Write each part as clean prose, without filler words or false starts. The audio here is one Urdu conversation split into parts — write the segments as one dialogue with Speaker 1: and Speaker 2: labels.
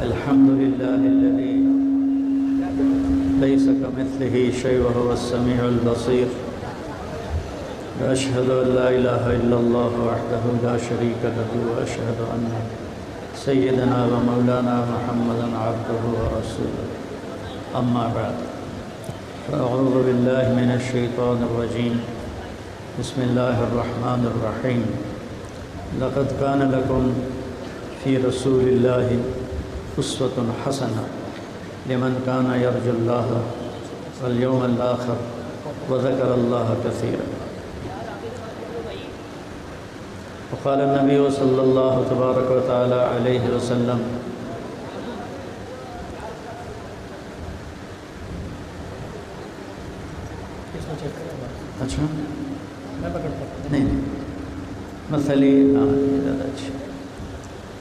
Speaker 1: الحمد لله الذي ليس كمثله شيء وهو السميع البصير، وأشهد أن لا إله إلا الله وحده لا شريك له، وأشهد أن سيدنا ومولانا محمدا عبده ورسوله. أما بعد، فأعوذ بالله من الشيطان الرجيم. بسم الله الرحمن الرحيم. لقد كان لكم في رسول الله أسوة حسنة لمن كان يرجو الله واليوم الآخر وذكر الله كثيرا. وقال النبي صلى الله تبارك وتعالى عليه وسلم: اچھا نہیں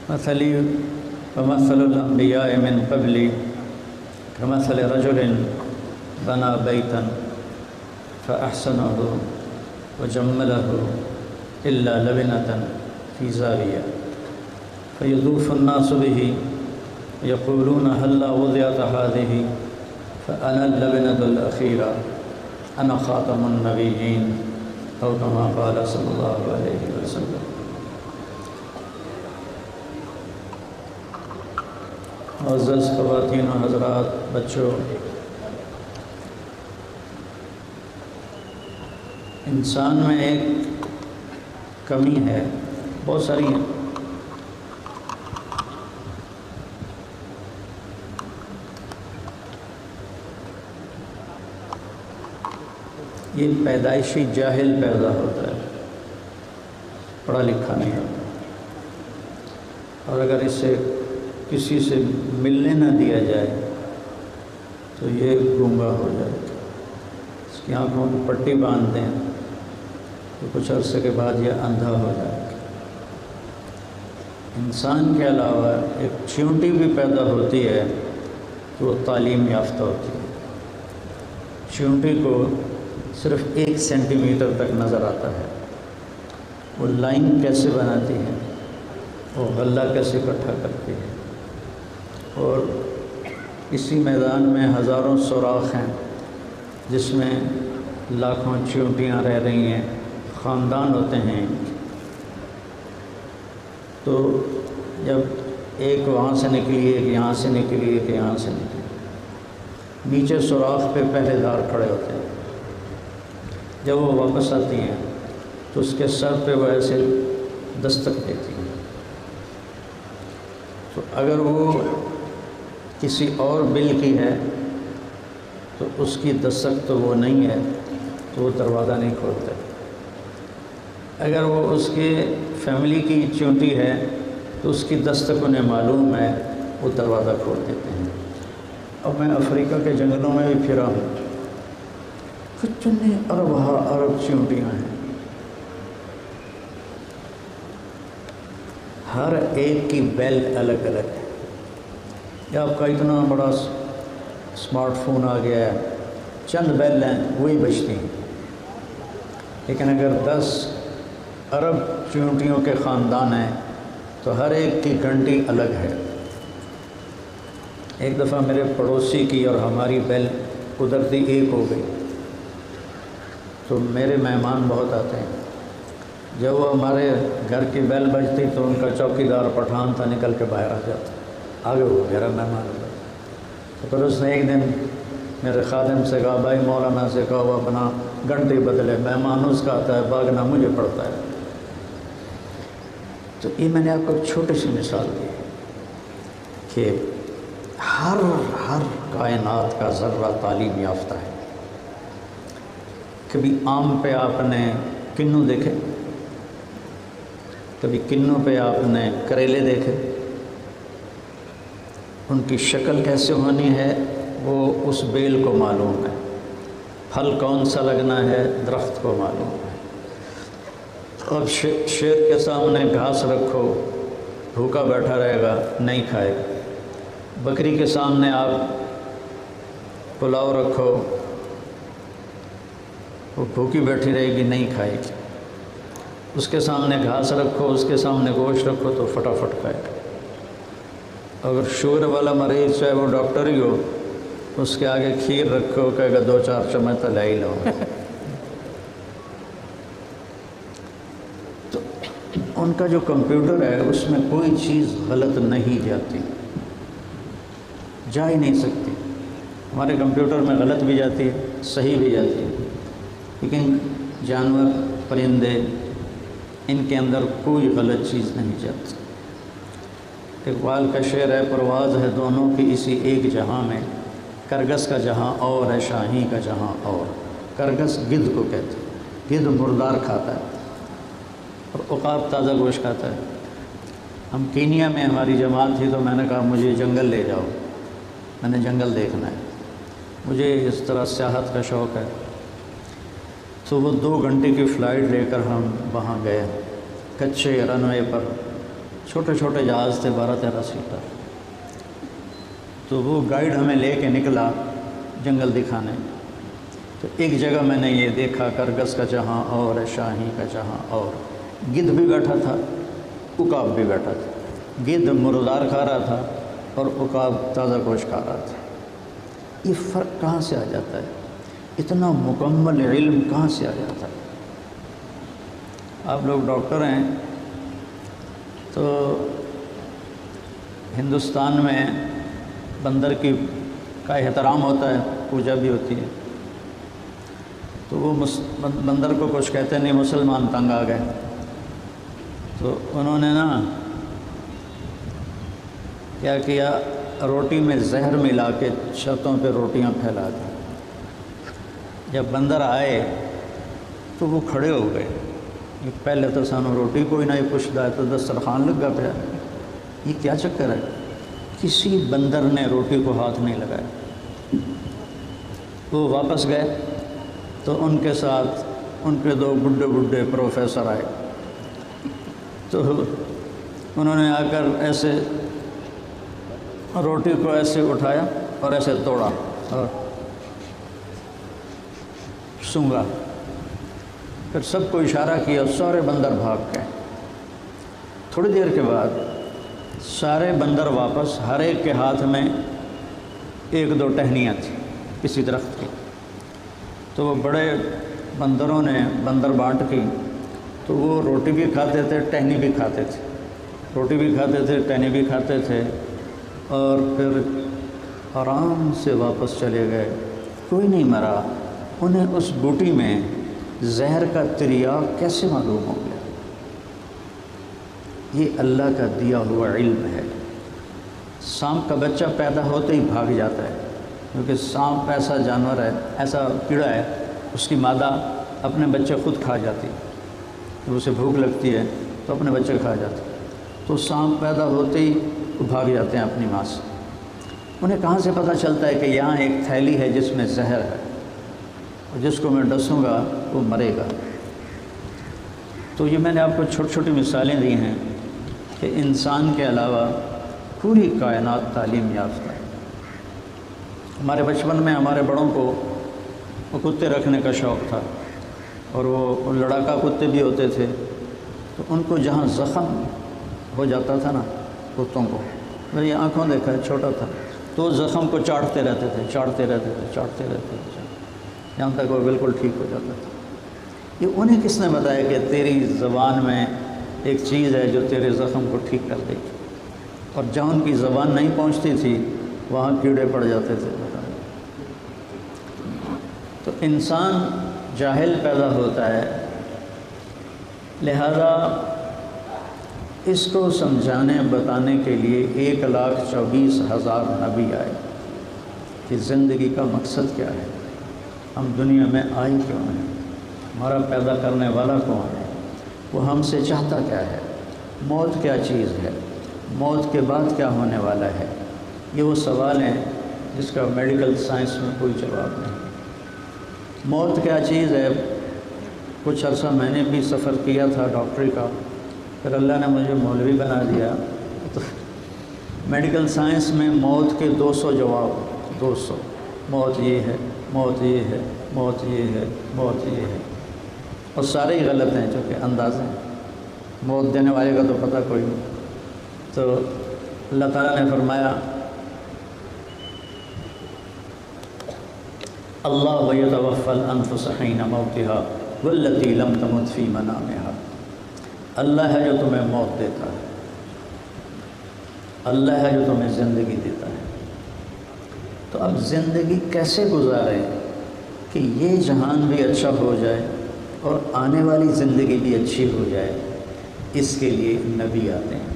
Speaker 1: مثلی ومثل الانبیاء من قبلی كمثل رجل بنى بيتا فأحسنه وجمله إلا لبنة في زاوية فيطوف الناس به يقولون هلا وضعت هذه فأنا اللبنة الأخيرة أنا خاتم النبيين أو كما قال صلى الله عليه وسلم. معزز خواتین و حضرات، بچوں، انسان میں ایک کمی ہے، بہت ساری ہیں. یہ پیدائشی جاہل پیدا ہوتا ہے، پڑھا لکھا نہیں ہوتا، اور اگر اسے کسی سے ملنے نہ دیا جائے تو یہ گونگا ہو جائے. اس کی آنکھوں کو پٹی باندھ دیں تو کچھ عرصے کے بعد یہ اندھا ہو جائے. انسان کے علاوہ ایک چیونٹی بھی پیدا ہوتی ہے تو وہ تعلیم یافتہ ہوتی ہے. چیونٹی کو صرف 1 سینٹی میٹر تک نظر آتا ہے. وہ لائن کیسے بناتی ہے، وہ غلہ کیسے اکٹھا کرتی ہے، اور اسی میدان میں ہزاروں سوراخ ہیں جس میں لاکھوں چیونٹیاں رہ رہی ہیں، خاندان ہوتے ہیں. تو جب ایک وہاں سے نکلی، ایک یہاں سے نکلی، ایک یہاں سے نکلی، نیچے سوراخ پہ پہرے دار کھڑے ہوتے ہیں. جب وہ واپس آتی ہیں تو اس کے سر پہ وہ ایسے دستک دیتی ہیں. تو اگر وہ کسی اور بل کی ہے تو اس کی دستک تو وہ نہیں ہے تو وہ دروازہ نہیں کھولتے. اگر وہ اس کے فیملی کی چیونٹی ہے تو اس کی دستک انہیں معلوم ہے، وہ دروازہ کھول دیتے ہیں. اب میں افریقہ کے جنگلوں میں بھی پھرا ہوں، کتنے عرب چیونٹیاں ہیں، ہر ایک کی بیل الگ الگ ہے. یا آپ کا اتنا بڑا اسمارٹ فون آ گیا ہے، چند بیل ہیں وہی بجتی ہیں. لیکن اگر 10 عرب چیونٹیوں کے خاندان ہیں تو ہر ایک کی گھنٹی الگ ہے. ایک دفعہ میرے پڑوسی کی اور ہماری بیل قدرتی ایک ہو گئی. تو میرے مہمان بہت آتے ہیں، جب وہ ہمارے گھر کی بیل بجتی تو ان کا چوکی دار پٹھان تھا نکل کے باہر آ جاتا، آگے وہ میرا مہمان ہوتا. تو پھر اس نے ایک دن میرے خادم سے کہا: بھائی مولانا سے کہو اپنا گھنٹی بدلے، مہمان اس کا آتا ہے، بھاگنا مجھے پڑتا ہے. تو یہ میں نے آپ کو ایک چھوٹی سی مثال دی کہ ہر کائنات کا ذرہ تعلیم یافتہ ہے. کبھی آم پہ آپ نے کنو دیکھے؟ کبھی کنو پہ آپ نے کریلے دیکھے؟ ان کی شکل کیسے ہونی ہے وہ اس بیل کو معلوم ہے. پھل کون سا لگنا ہے درخت کو معلوم ہے. اب شیر کے سامنے گھاس رکھو، بھوکا بیٹھا رہے گا، نہیں کھائے گا. بکری کے سامنے آپ پلاؤ رکھو، وہ بھوکی بیٹھی رہے گی، نہیں کھائے گی. اس کے سامنے گھاس رکھو، اس کے سامنے گوشت رکھو تو فٹافٹ کھائے گا. اگر شوگر والا مریض چاہے وہ ڈاکٹر ہی ہو، اس کے آگے کھیر رکھو، کہے گا 2-4 چمچ تو لے ہی لو۔ تو ان کا جو کمپیوٹر ہے اس میں کوئی چیز غلط نہیں جاتی، جا ہی نہیں سکتی۔ ہمارے کمپیوٹر میں غلط بھی جاتی ہے، صحیح بھی جاتی ہے، لیکن جانور، پرندے، ان کے اندر کوئی غلط چیز نہیں جاتی۔ اقبال کا شعر ہے، پرواز ہے دونوں کی اسی ایک جہاں میں، کرگس کا جہاں اور ہے شاہی کا جہاں اور۔ کرگس گدھ کو کہتے ہیں، گدھ مردار کھاتا ہے اور عقاب تازہ گوشت کھاتا ہے۔ ہم کینیا میں ہماری جماعت تھی تو میں نے کہا مجھے جنگل لے جاؤ، میں نے جنگل دیکھنا ہے، مجھے اس طرح سیاحت کا شوق ہے۔ تو وہ 2 گھنٹے کی فلائٹ لے کر ہم وہاں گئے، کچے رن وے پر، چھوٹے چھوٹے جہاز تھے 12-13 سیٹر۔ تو وہ گائیڈ ہمیں لے کے نکلا جنگل دکھانے۔ تو ایک جگہ میں نے یہ دیکھا، کرگس کا جہاں اور ہے شاہی کا جہاں اور۔ گدھ بھی بیٹھا تھا، عقاب بھی بیٹھا تھا۔ گدھ مردار کھا رہا تھا اور عقاب تازہ گوشت کھا رہا تھا۔ یہ فرق کہاں سے آ جاتا ہے؟ اتنا مکمل علم کہاں سے آ جاتا ہے؟ آپ لوگ ڈاکٹر ہیں تو ہندوستان میں بندر کا احترام ہوتا ہے، پوجا بھی ہوتی ہے۔ تو وہ بندر کو کچھ کہتے نہیں، مسلمان تنگ آ گئے تو انہوں نے نا کیا کیا، روٹی میں زہر ملا کے چھتوں پہ روٹیاں پھیلا دی۔ جب بندر آئے تو وہ کھڑے ہو گئے، پہلے تو سانو روٹی کوئی نہیں پوچھتا ہے، تو دسترخوان لگا پیا، یہ کیا چکر ہے؟ کسی بندر نے روٹی کو ہاتھ نہیں لگایا۔ وہ واپس گئے تو ان کے ساتھ ان کے 2 بڈھے پروفیسر آئے، تو انہوں نے آ کر ایسے روٹی کو ایسے اٹھایا اور ایسے توڑا اور سونگا، پھر سب کو اشارہ کیا، سارے بندر بھاگ گئے۔ تھوڑی دیر کے بعد سارے بندر واپس، ہر ایک کے ہاتھ میں 1-2 ٹہنیاں تھیں کسی درخت کی۔ تو وہ بڑے بندروں نے بندر بانٹ کی، تو وہ روٹی بھی کھاتے تھے، ٹہنی بھی کھاتے تھے، روٹی بھی کھاتے تھے، ٹہنی بھی کھاتے تھے، اور پھر آرام سے واپس چلے گئے۔ کوئی نہیں مرا۔ انہیں اس بوٹی میں زہر کا تریاق کیسے معلوم ہو گیا؟ یہ اللہ کا دیا ہوا علم ہے۔ سانپ کا بچہ پیدا ہوتے ہی بھاگ جاتا ہے، کیونکہ سانپ ایسا جانور ہے، ایسا کیڑا ہے، اس کی مادہ اپنے بچے خود کھا جاتی، جب اسے بھوک لگتی ہے تو اپنے بچے کھا جاتی، تو سانپ پیدا ہوتے ہی بھاگ جاتے ہیں اپنی ماں سے۔ انہیں کہاں سے پتہ چلتا ہے کہ یہاں ایک تھیلی ہے جس میں زہر ہے، اور جس کو میں ڈسوں گا وہ مرے گا۔ تو یہ میں نے آپ کو چھوٹی چھوٹی مثالیں دی ہیں کہ انسان کے علاوہ پوری کائنات تعلیم یافتہ ہے۔ ہمارے بچپن میں ہمارے بڑوں کو وہ کتے رکھنے کا شوق تھا، اور وہ لڑاکا کتے بھی ہوتے تھے، تو ان کو جہاں زخم ہو جاتا تھا نا کتوں کو، میں نے آنکھوں دیکھا ہے، چھوٹا تھا، تو زخم کو چاٹتے رہتے تھے، یہاں تک وہ بالکل ٹھیک ہو جاتا تھا۔ یہ انہیں کس نے بتایا کہ تیری زبان میں ایک چیز ہے جو تیرے زخم کو ٹھیک کر دے گی؟ اور جہاں ان کی زبان نہیں پہنچتی تھی وہاں کیڑے پڑ جاتے تھے۔ تو انسان جاہل پیدا ہوتا ہے، لہذا اس کو سمجھانے بتانے کے لیے 1,24,000 نبی آئے کہ زندگی کا مقصد کیا ہے، ہم دنیا میں آئے کیوں ہیں، ہمارا پیدا کرنے والا کون ہے، وہ ہم سے چاہتا کیا ہے، موت کیا چیز ہے، موت کے بعد کیا ہونے والا ہے۔ یہ وہ سوال ہیں جس کا میڈیکل سائنس میں کوئی جواب نہیں۔ موت کیا چیز ہے؟ کچھ عرصہ میں نے بھی سفر کیا تھا ڈاکٹری کا، پھر اللہ نے مجھے مولوی بنا دیا، تو میڈیکل سائنس میں موت کے 200 جواب، 200، موت یہ ہے، موت یہ ہے، موت یہ ہے، موت یہ ہے، اور سارے ہی غلط ہیں چونکہ اندازے ہیں، موت دینے والے کا تو پتہ کوئی نہیں۔ تو اللہ تعالیٰ نے فرمایا اللہ یتوفی الانفس حین موتها واللتی لم تمت فی منامها، اللہ ہے جو تمہیں موت دیتا ہے، اللہ ہے جو تمہیں زندگی دیتا ہے۔ تو اب زندگی کیسے گزاریں کہ یہ جہان بھی اچھا ہو جائے اور آنے والی زندگی بھی اچھی ہو جائے؟ اس کے لیے نبی آتے ہیں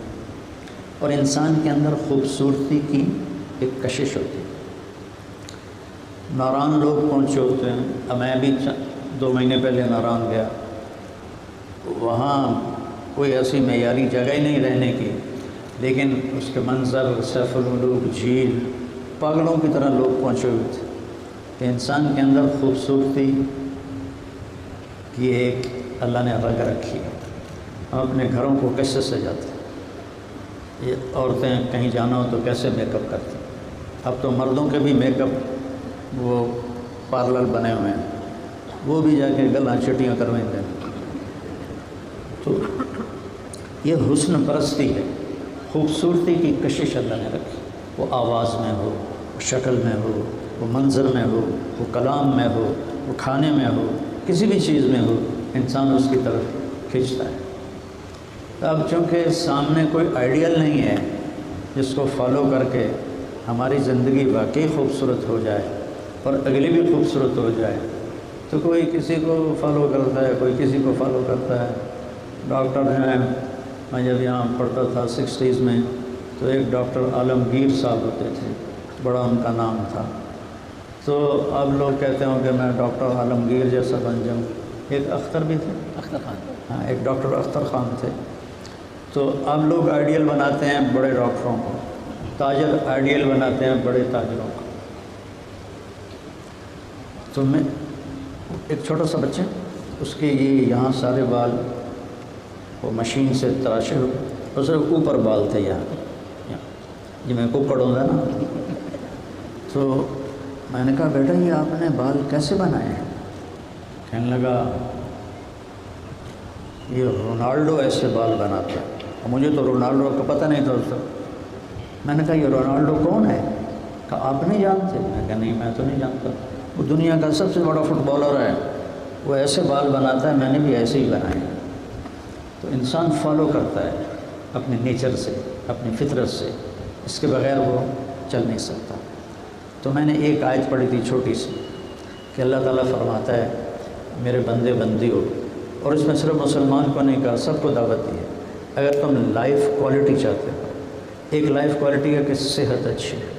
Speaker 1: اور انسان کے اندر خوبصورتی کی ایک کشش ہوتی ہے۔ ناران لوگ پہنچے ہوتے ہیں، اب میں بھی 2 مہینے پہلے ناران گیا، وہاں کوئی ایسی معیاری جگہ ہی نہیں رہنے کی، لیکن اس کے منظر، سیف الملوک جھیل، پاگلوں کی طرح لوگ پہنچے ہوئے تھے کہ انسان کے اندر خوبصورتی کی ایک اللہ نے رگ رکھی ہے۔ ہم اپنے گھروں کو کیسے سجاتے ہیں، یہ عورتیں کہیں جانا ہو تو کیسے میک اپ کرتی ہیں، اب تو مردوں کے بھی میک اپ وہ پارلر بنے ہوئے ہیں، وہ بھی جا کے گلا چٹیاں کروائیں گے۔ تو یہ حسن پرستی ہے، خوبصورتی کی کشش اللہ نے رکھی، وہ آواز میں ہو، وہ شکل میں ہو، وہ منظر میں ہو، وہ کلام میں ہو، وہ کھانے میں ہو، کسی بھی چیز میں ہو، انسان اس کی طرف کھنچتا ہے۔ اب چونکہ سامنے کوئی آئیڈیل نہیں ہے جس کو فالو کر کے ہماری زندگی واقعی خوبصورت ہو جائے اور اگلی بھی خوبصورت ہو جائے، تو کوئی کسی کو فالو کرتا ہے، کوئی کسی کو فالو کرتا ہے۔ ڈاکٹر ہیں، میں جب یہاں پڑھتا تھا 60s میں، تو ایک ڈاکٹر عالمگیر صاحب ہوتے تھے، بڑا ان کا نام تھا۔ تو اب لوگ کہتے ہوں کہ میں ڈاکٹر عالمگیر جیسا بن جاؤں۔ ایک اختر بھی تھے، اختر خان، ہاں، ایک ڈاکٹر اختر خان تھے۔ تو اب لوگ آئیڈیل بناتے ہیں بڑے ڈاکٹروں کو، تاجر آئیڈیل بناتے ہیں بڑے تاجروں کو۔ تو میں ایک چھوٹا سا بچہ، اس کے یہ یہاں سارے بال وہ مشین سے تراشے ہوئے، اور صرف اوپر بال تھے یہاں جی میں ککڑ ہوں گا نا۔ تو میں نے کہا بیٹا یہ آپ نے بال کیسے بنائے ہیں؟ کہنے لگا یہ رونالڈو ایسے بال بناتا ہے۔ اور مجھے تو رونالڈو کا پتہ نہیں تھا اس وقت۔ میں نے کہا یہ رونالڈو کون ہے؟ کہا آپ نہیں جانتے؟ میں کہا نہیں میں تو نہیں جانتا، وہ دنیا کا سب سے بڑا فٹ بالر ہے، وہ ایسے بال بناتا ہے، میں نے بھی ایسے ہی بنائے۔ تو انسان فالو کرتا ہے اپنے نیچر سے، اپنی فطرت سے، اس کے بغیر وہ چل نہیں سکتا۔ تو میں نے ایک آیت پڑھی تھی چھوٹی سی کہ اللہ تعالیٰ فرماتا ہے میرے بندے بندی ہو، اور اس میں صرف مسلمان کو نہیں کہا، سب کو دعوت دی ہے۔ اگر تم لائف کوالٹی چاہتے ہو، ایک لائف کوالٹی ہے کہ صحت اچھی ہے،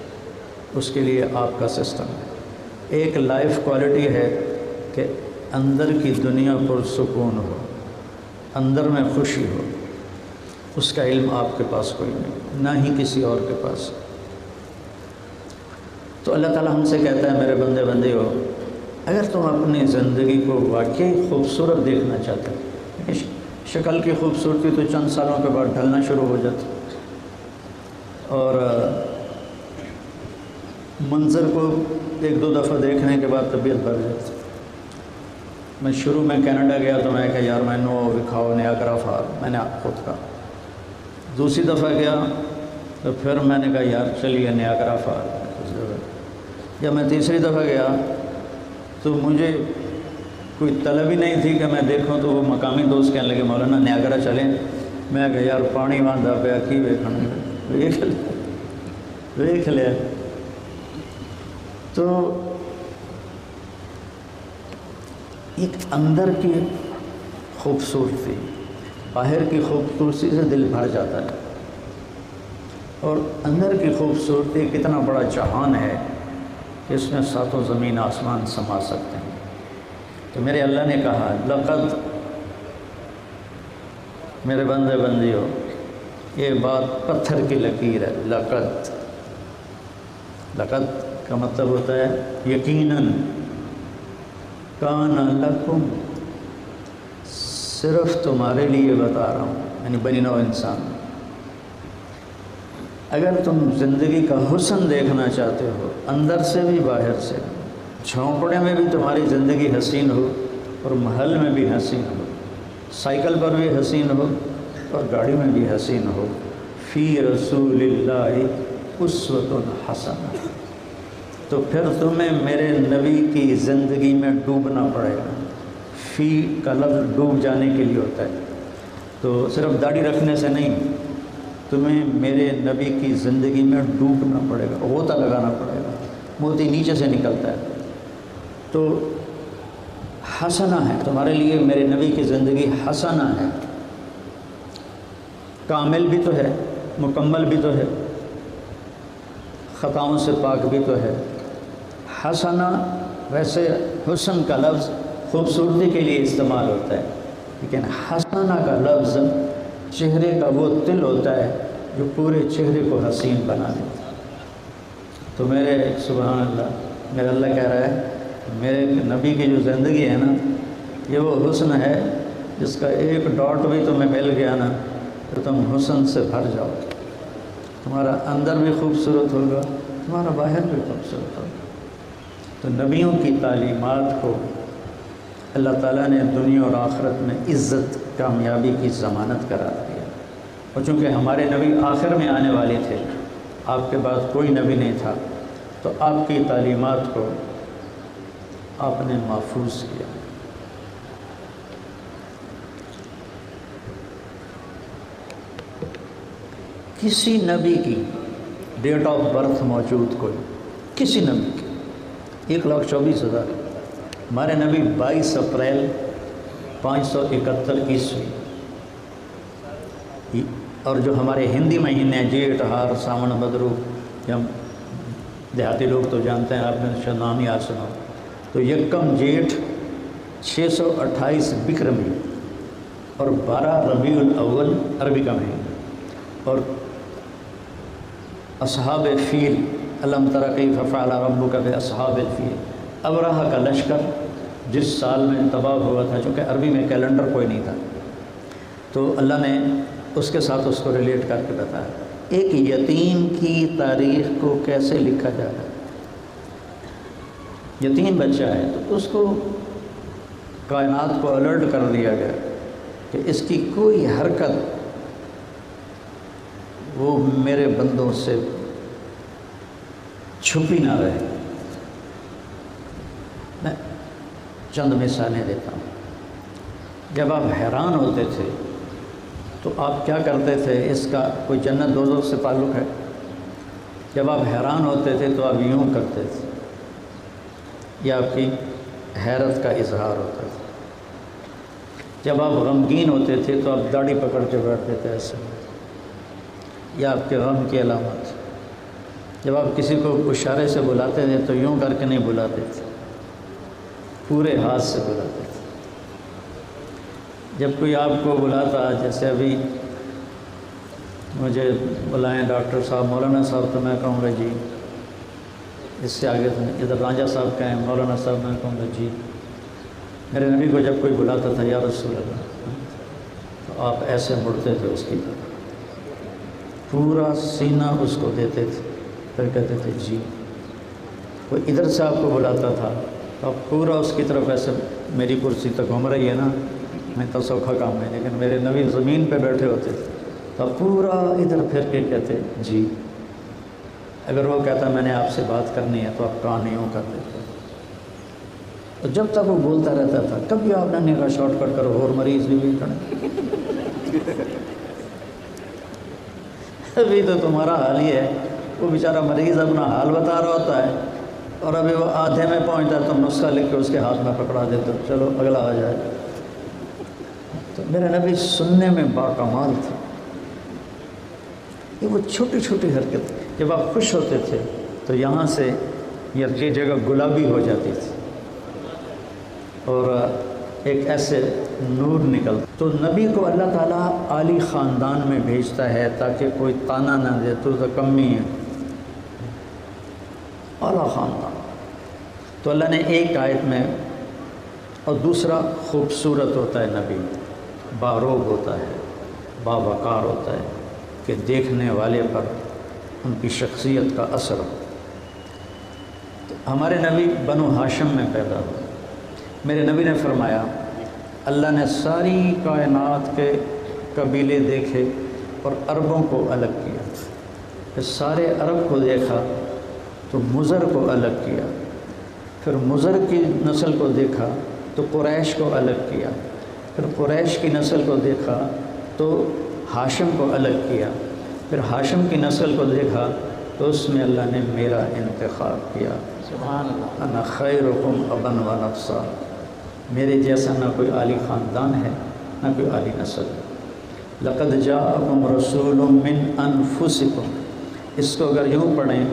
Speaker 1: اس کے لیے آپ کا سسٹم ہے۔ ایک لائف کوالٹی ہے کہ اندر کی دنیا پرسکون ہو، اندر میں خوشی ہو، اس کا علم آپ کے پاس کوئی نہیں، نہ ہی کسی اور کے پاس۔ تو اللہ تعالیٰ ہم سے کہتا ہے میرے بندے بندی ہو، اگر تم اپنی زندگی کو واقعی خوبصورت دیکھنا چاہتے ہو، شکل کی خوبصورتی تو چند سالوں کے بعد ڈھلنا شروع ہو جاتی، اور منظر کو 1-2 دفعہ دیکھنے کے بعد طبیعت بڑھ جاتی۔ میں شروع میں کینیڈا گیا تو میں کہا یار میں نو دکھاؤ نیاگرا فال، میں نے خود کہا۔ دوسری دفعہ گیا تو پھر میں نے کہا یار چلیے نیاگرا فال۔ جب میں تیسری دفعہ گیا تو مجھے کوئی طلب ہی نہیں تھی کہ میں دیکھوں، تو وہ مقامی دوست کہنے لگے مولانا نیاگرا چلیں۔ میں کہا یار پانی وہاں پیا کی ویکھنا دیکھ لیا۔ تو ایک اندر کی خوبصورتی، باہر کی خوبصورتی سے دل بھر جاتا ہے، اور اندر کی خوبصورتی کتنا بڑا جہان ہے کہ اس میں 7 زمین آسمان سما سکتے ہیں۔ تو میرے اللہ نے کہا لقد، میرے بندے بندی ہو، یہ بات پتھر کی لکیر ہے۔ لقد، لقد کا مطلب ہوتا ہے یقیناً، کان لکم، صرف تمہارے لیے بتا رہا ہوں، یعنی بنی نوع انسان، اگر تم زندگی کا حسن دیکھنا چاہتے ہو، اندر سے بھی باہر سے، جھونپڑے میں بھی تمہاری زندگی حسین ہو اور محل میں بھی حسین ہو، سائیکل پر بھی حسین ہو اور گاڑی میں بھی حسین ہو، فی رسول اللہ اسوۃ حسنہ، تو پھر تمہیں میرے نبی کی زندگی میں ڈوبنا پڑے گا۔ فی کا لفظ ڈوب جانے کے لیے ہوتا ہے، تو صرف داڑھی رکھنے سے نہیں، تمہیں میرے نبی کی زندگی میں ڈوبنا پڑے گا، غوطہ لگانا پڑے گا، موتی نیچے سے نکلتا ہے۔ تو حسنہ ہے تمہارے لیے، میرے نبی کی زندگی حسنہ ہے، کامل بھی تو ہے، مکمل بھی تو ہے، خطاؤں سے پاک بھی تو ہے۔ حسنہ ویسے حسن کا لفظ خوبصورتی کے لیے استعمال ہوتا ہے، لیکن حسنہ کا لفظ چہرے کا وہ تل ہوتا ہے جو پورے چہرے کو حسین بنا دیتا ہے۔ تو میرے سبحان اللہ، میرا اللہ کہہ رہا ہے میرے نبی کی جو زندگی ہے نا، یہ وہ حسن ہے جس کا ایک ڈاٹ بھی تمہیں مل گیا نا تو تم حسن سے بھر جاؤ، تمہارا اندر بھی خوبصورت ہوگا، تمہارا باہر بھی خوبصورت ہوگا۔ تو نبیوں کی تعلیمات کو اللہ تعالیٰ نے دنیا اور آخرت میں عزت، کامیابی کی ضمانت قرار دیا، اور چونکہ ہمارے نبی آخر میں آنے والے تھے، آپ کے بعد کوئی نبی نہیں تھا، تو آپ کی تعلیمات کو آپ نے محفوظ کیا۔ کسی نبی کی ڈیٹ آف برتھ موجود کوئی، کسی نبی کی 1,24,000، ہمارے نبی 22 اپریل 571 عیسوی، اور جو ہمارے ہندی مہینے جیٹھ، ہار، ساون، بھدرو، یا دیہاتی لوگ تو جانتے ہیں، آپ نے شاید نام یاد سنا، تو یکم جیٹھ 628 بکرمی اور 12 ربیع الاول عربی کا مہینہ، اور اصحاب فیل، الم تر کیف فعل ربک باصحاب الفیل، ابرہہ کا لشکر جس سال میں تباہ ہوا تھا، چونکہ عربی میں کیلنڈر کوئی نہیں تھا، تو اللہ نے اس کے ساتھ اس کو ریلیٹ کر کے بتایا۔ ایک یتیم کی تاریخ کو کیسے لکھا جا رہا ہے، یتیم بچہ ہے تو اس کو کائنات کو الرٹ کر دیا گیا کہ اس کی کوئی حرکت وہ میرے بندوں سے چھپی نہ رہے۔ میں چند مثالیں دیتا ہوں۔ جب آپ حیران ہوتے تھے تو آپ کیا کرتے تھے، اس کا کوئی جنت دوزخ سے تعلق ہے؟ جب آپ حیران ہوتے تھے تو آپ یوں کرتے تھے، یہ آپ کی حیرت کا اظہار ہوتا تھا۔ جب آپ غمگین ہوتے تھے تو آپ داڑھی پکڑ کے بیٹھتے تھے ایسے، یہ آپ کے غم کی علامت۔ جب آپ کسی کو اشارے سے بلاتے تھے تو یوں کر کے نہیں بلاتے تھے، پورے ہاتھ سے بلاتے تھے۔ جب کوئی آپ کو بلاتا، جیسے ابھی مجھے بلائیں ڈاکٹر صاحب، مولانا صاحب، تو میں کہوں گا جی، اس سے آگے ادھر رانجھا صاحب کہیں مولانا صاحب، میں کہوں گا جی۔ میرے نبی کو جب کوئی بلاتا تھا یا رسول اللہ، تو آپ ایسے مڑتے تھے اس کی طرف، پورا سینہ اس کو دیتے تھے، پھر کہتے تھے جی۔ کوئی ادھر سے آپ کو بلاتا تھا تو آپ پورا اس کی طرف ایسے، میری کرسی تک گھوم رہی ہے نا، میں تو سوکھا کام ہے، لیکن میرے نبی زمین پہ بیٹھے ہوتے تھے تو آپ پورا ادھر پھر کے کہتے جی۔ اگر وہ کہتا میں نے آپ سے بات کرنی ہے تو آپ کان یوں کر دیتے۔ تو جب تک وہ بولتا رہتا تھا، کبھی آپ نے کہا شارٹ کٹ کرو اور مریض بھی کھڑے، ابھی تو تمہارا حال ہی ہے، وہ بیچارہ مریض اپنا حال بتا رہا ہوتا ہے اور ابھی وہ آدھے میں پہنچتا ہے تو نسخہ لکھ کے اس کے ہاتھ میں پکڑا دیتے، چلو اگلا آ جائے۔ تو میرے نبی سننے میں باکمال تھے۔ یہ وہ چھوٹی چھوٹی حرکت، جب آپ خوش ہوتے تھے تو یہاں سے یہ جگہ گلابی ہو جاتی تھی اور ایک ایسے نور نکلتا۔ تو نبی کو اللہ تعالیٰ عالی خاندان میں بھیجتا ہے تاکہ کوئی طعنہ نہ دے تو کمی ہے، اعلیٰ خاندان۔ تو اللہ نے ایک آیت میں، اور دوسرا خوبصورت ہوتا ہے نبی، باروب ہوتا ہے، باوقار ہوتا ہے کہ دیکھنے والے پر ان کی شخصیت کا اثر ہو۔ تو ہمارے نبی بنو ہاشم میں پیدا ہوئے۔ میرے نبی نے فرمایا اللہ نے ساری کائنات کے قبیلے دیکھے اور عربوں کو الگ کیا۔ پھر سارے عرب کو دیکھا تو مضر کو الگ کیا، پھر مضر کی نسل کو دیکھا تو قریش کو الگ کیا، پھر قریش کی نسل کو دیکھا تو ہاشم کو الگ کیا، پھر ہاشم کی نسل کو دیکھا تو اس میں اللہ نے میرا انتخاب کیا۔
Speaker 2: سبحان اللہ۔
Speaker 1: انا خیرکم ابا و نفسا، میرے جیسا نہ کوئی عالی خاندان ہے نہ کوئی عالی نسل ہے۔ لقد جاءکم رسول من انفسکم، اس کو اگر یوں پڑھیں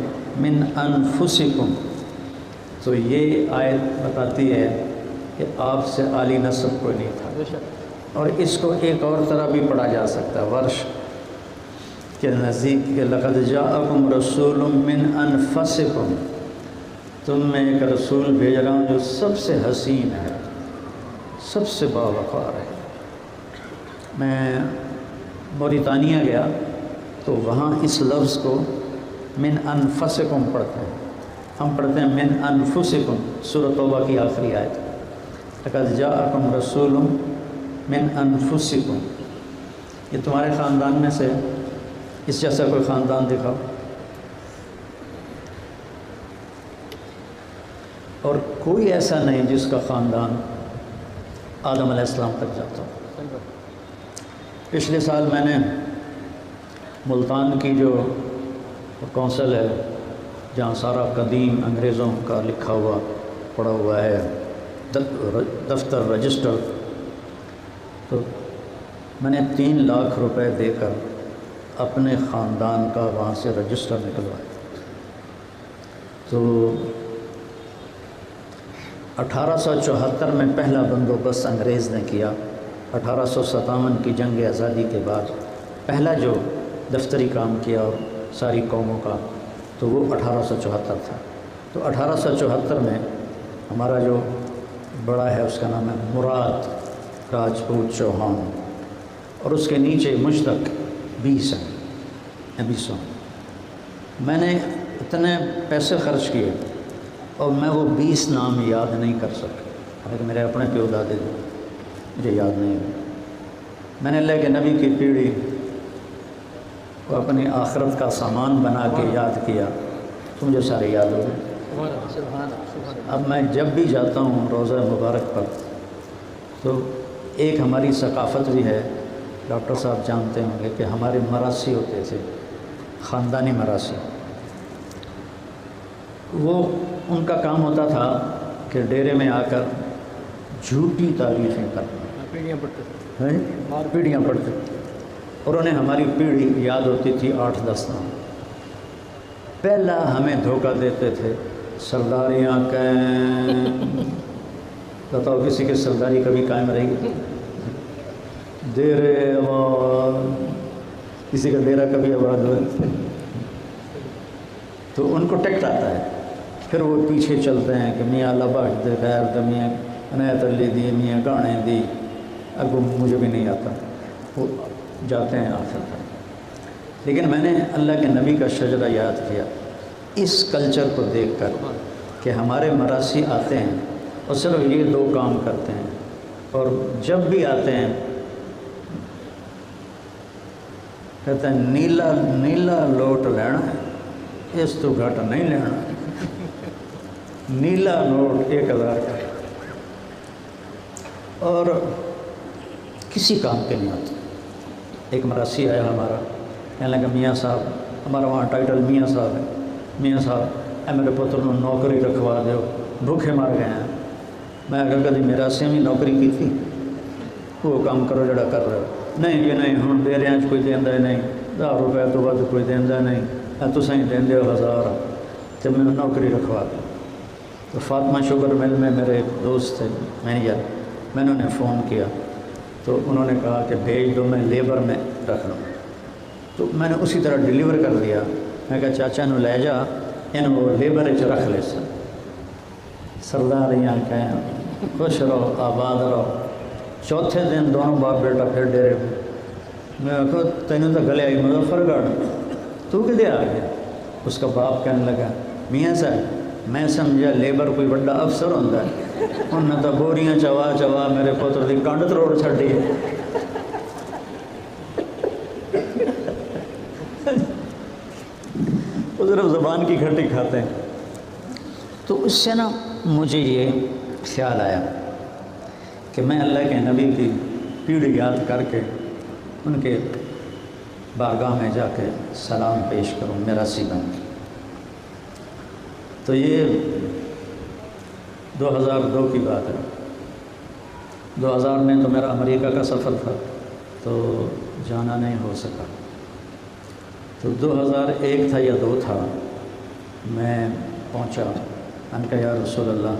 Speaker 1: من انفسکم تو یہ آیت بتاتی ہے کہ آپ سے عالی نسب کوئی نہیں تھا۔
Speaker 2: بے شک۔
Speaker 1: اور اس کو ایک اور طرح بھی پڑھا جا سکتا ہے، ورش کے نزدیک کہ لقد جاءکم رسول من انفسکم، تم میں ایک رسول بھیج رہا ہوں جو سب سے حسین ہے، سب سے باوقار ہے۔ میں موریتانیہ گیا تو وہاں اس لفظ کو من انفسکم پڑھتے ہیں، ہم پڑھتے ہیں من انفسکم، سورۃ توبہ کی آخری آیت، لقد جاءکم رسول من انفسکم۔ یہ تمہارے خاندان میں سے اس جیسا کوئی خاندان دکھاؤ، اور کوئی ایسا نہیں جس کا خاندان آدم علیہ السلام تک جاتا ہو۔ پچھلے سال میں نے ملتان کی جو کونسل ہے جہاں سارا قدیم انگریزوں کا لکھا ہوا پڑا ہوا ہے دفتر رجسٹر، تو میں نے 3 لاکھ روپے دے کر اپنے خاندان کا وہاں سے رجسٹر نکلوایا۔ تو 1874 میں پہلا بندوبست انگریز نے کیا، 1857 کی جنگ آزادی کے بعد پہلا جو دفتری کام کیا اور ساری قوموں کا، تو وہ 1874 تھا۔ تو 1874 میں ہمارا جو بڑا ہے اس کا نام ہے مراد راجپوت چوہان، اور اس کے نیچے مشتق 20 ہیں، 20 ہیں۔ میں نے اتنے پیسے خرچ کیے اور میں وہ 20 نام یاد نہیں کر سکا، حالانکہ میرے اپنے پیو دادے تھے، مجھے یاد نہیں ہے۔ میں نے اللہ کے نبی کی پیڑھی کو اپنی آخرت کا سامان بنا کے یاد کیا تو مجھے سارے یاد ہو گئے۔ اب میں جب بھی جاتا ہوں روضہ مبارک پر تو ایک ہماری ثقافت بھی ہے، ڈاکٹر صاحب جانتے ہوں گے کہ ہمارے مراسی ہوتے تھے، خاندانی مراسی، وہ ان کا کام ہوتا تھا کہ ڈیرے میں آ کر جھوٹی تعریفیں کرنا، پیڑھیاں پڑھتے، اور انہیں ہماری پیڑھی یاد ہوتی تھی 8-10 نام۔ پہلا ہمیں دھوکہ دیتے تھے سرداریاں قائم، بتاؤ کسی کی سرداری کبھی قائم رہے گی؟ ڈیرے آباد، کسی کا ڈیرا کبھی آباد ہوئے؟ تو ان کو ٹیکٹ آتا ہے، پھر وہ پیچھے چلتے ہیں کہ میاں اللہ بخش دے خیر دے، میاں عنایت علی دی، میاں گانے دی، اب مجھے بھی نہیں آتا، وہ جاتے ہیں آخر تک۔ لیکن میں نے اللہ کے نبی کا شجرہ یاد کیا اس کلچر کو دیکھ کر کہ ہمارے مراسی آتے ہیں اور صرف یہ 2 کام کرتے ہیں، اور جب بھی آتے ہیں کہتے ہیں نیلا نیلا لوٹ لینا ہے، اس تو گھٹ نہیں لینا، نیلا نوٹ 1000 کا، اور کسی کام کے نہیں آتے۔ ایک مراسی آیا ہمارا، کہنے لگا میاں صاحب، ہمارا وہاں ٹائٹل میاں صاحب ہے، میاں صاحب اے میرے پتر نو نوکری رکھوا دیو، بھوکے مر گئے ہیں۔ میں اگر کدی میراسی بھی نوکری کی تھی، وہ کام کرو جڑا کر رہے ہو، نہیں کہ نہیں ہوں ڈیریاں کوئی دینا ہی نہیں، 1000 روپے تو ود کوئی دینا نہیں، تساں ہی دیں دیو 1000، تو میں نوکری رکھوا دی۔ تو فاطمہ شوگر مل میں میرے ایک دوست تھے مینیجر، میں نے انہیں فون کیا تو انہوں نے کہا کہ بھیج دو، میں لیبر میں رکھ لوں۔ تو میں نے اسی طرح ڈیلیور کر دیا، میں کہا چاچا نو لے جا، انہوں لیبر چ رکھ لے سن، سرداریاں کہیں خوش رہو آباد رہو۔ چوتھے دن دونوں باپ بیٹا پھر ڈیرے میں آخو تینوں تو گلے آئی مظفر گڑھ، تو کدے آ گیا؟ اس کا باپ کہنے لگا میاں صاحب میں سمجھا لیبر کوئی بڑا افسر ہوتا ہے، انہیں تو بوریاں چوا چوا میرے پتر کی کنڈ تروڑ چھڈی ہے۔ صرف زبان کی کھٹی کھاتے ہیں۔ تو اس سے نا مجھے یہ خیال آیا کہ میں اللہ کے نبی کی پیڑھی یاد کر کے ان کے بارگاہ میں جا کے سلام پیش کروں میراثی بن کے۔ تو یہ 2002 کی بات ہے۔ 2000 میں تو میرا امریکہ کا سفر تھا تو جانا نہیں ہو سکا۔ تو 2001 تھا یا 2 تھا، میں پہنچا، میں نے کہا یا رسول اللہ،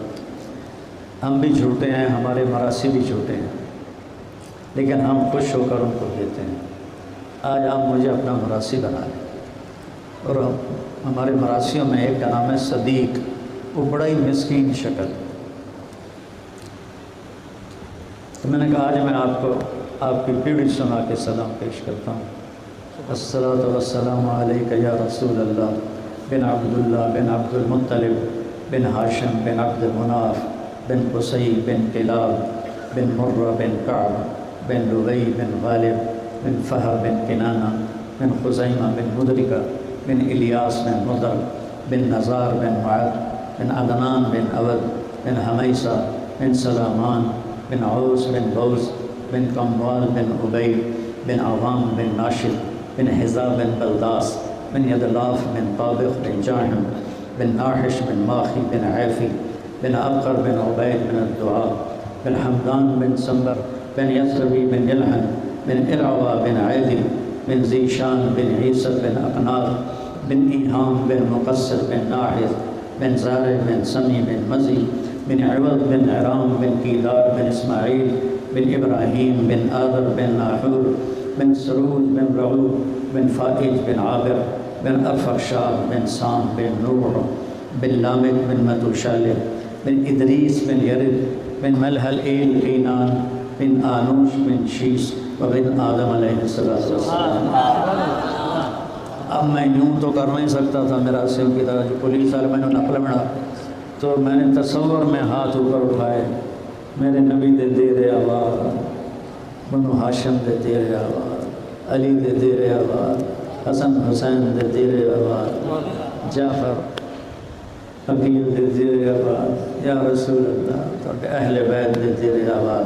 Speaker 1: ہم بھی جھوٹے ہیں، ہمارے مراثی بھی جھوٹے ہیں، لیکن ہم خوش ہو کر ان کو دیتے ہیں، آج آپ مجھے اپنا مراثی بنا لیں۔ اور ہمارے مراسیوں میں ایک کا نام ہے صدیق، وہ بڑا ہی مسکین شکل۔ تو میں نے کہا آج میں آپ کو آپ کی پیڑھی سنا کے سلام پیش کرتا ہوں۔ الصلاۃ والسلام علیک یا رسول اللہ بن عبداللہ بن عبد المطلب بن ہاشم بن عبد مناف بن قصی بن کلاب بن مرہ بن کعب بن لبی بن غالب بن فہر بن کنانہ بن خزیمہ بن مدرکہ بن الیاس بن مضر بن نزار بن معد بن عدنان بن اود بن حمیسہ بن سلامان بن عوس بن بوز بن قموال بن عبید بن عوام بن ناشد بن حزا بن بلداس بن یدلاف بن طابق بن جاہم بن ناحش بن ماخی بن عیفی بن ابقر بن عبید بن الدعاء بن حمدان بن سمبر بن یثربی بن یلحن بن ارعوا بن عیدی بن زیشان بن عیسر بن اقنار بن ایہام بن مقصر بن ناحث بن زارع بن سمی بن مزی بن عوض بن عرام بن کیدار بن اسماعیل بن ابراہیم بن آدر بن ناحور بن سروج بن رعوب بن فائج بن عابر بن ارفخشاد بن سام بن نوح بن لامک بن متوشالح بن ادریس بن یرد بن ملحل ایل اینان بن آنوش بن شیس وبن آدم علیہ السلام۔ اب میں یوں تو کر نہیں سکتا تھا میراثیوں کی طرح، جو پولیس والے میں نے نقل بنا، تو میں نے تصور میں ہاتھ اوپر اٹھائے، میرے نبی دے دیر آباد، بنو ہاشم دے دیر آباد، علی دے دیر آباد، حسن حسین دے دیر آباد، جعفر عقیل دے دیر آباد، یا رسول اللہ تو اہل بیت دے دیر آباد۔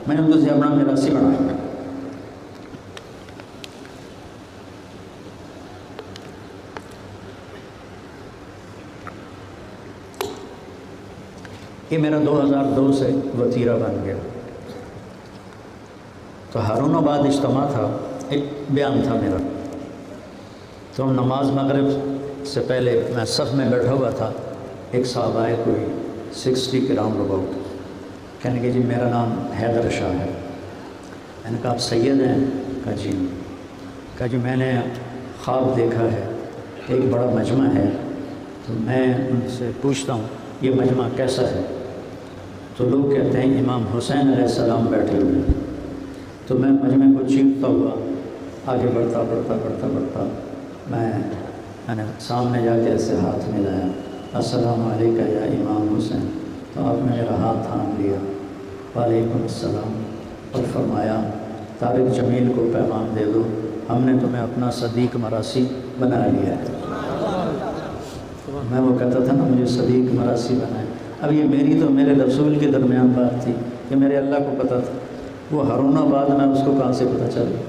Speaker 1: میں نے ان کو اپنا میراثی بنایا۔ یہ میرا 2002 سے وتیرہ بن گیا۔ تو ہارون آباد اجتماع تھا، ایک بیان تھا میرا، تو ہم نماز مغرب سے پہلے میں صف میں بیٹھا ہوا تھا، ایک صاحب آئے کوئی 60 کے راؤنڈ اباؤٹ، کہنے کہ جی میرا نام حیدر شاہ ہے۔ میں نے کہا آپ سید ہیں؟ کہا جی۔ کہا جی میں نے خواب دیکھا ہے کہ ایک بڑا مجمع ہے، تو میں ان سے پوچھتا ہوں یہ مجمع کیسا ہے؟ تو لوگ کہتے ہیں امام حسین علیہ السلام بیٹھے ہوئے ہیں۔ تو میں مجمع کو چیختا ہوا آگے بڑھتا میں نے سامنے جا کے ایسے ہاتھ ملایا، السلام علیکم یا امام حسین۔ تو آپ نے میرا ہاتھ تھام لیا، وعلیکم السلام، اور فرمایا طارق جمیل کو پیغام دے دو، ہم نے تمہیں اپنا صدیق مراثی بنا لیا ہے۔ میں وہ کہتا تھا نا مجھے صدیق مراثی بنائے۔ اب یہ میری تو میرے رسول کے درمیان بات تھی کہ میرے اللہ کو پتہ تھا، وہ ہارون آباد میں اس کو کہاں سے پتہ چلا؟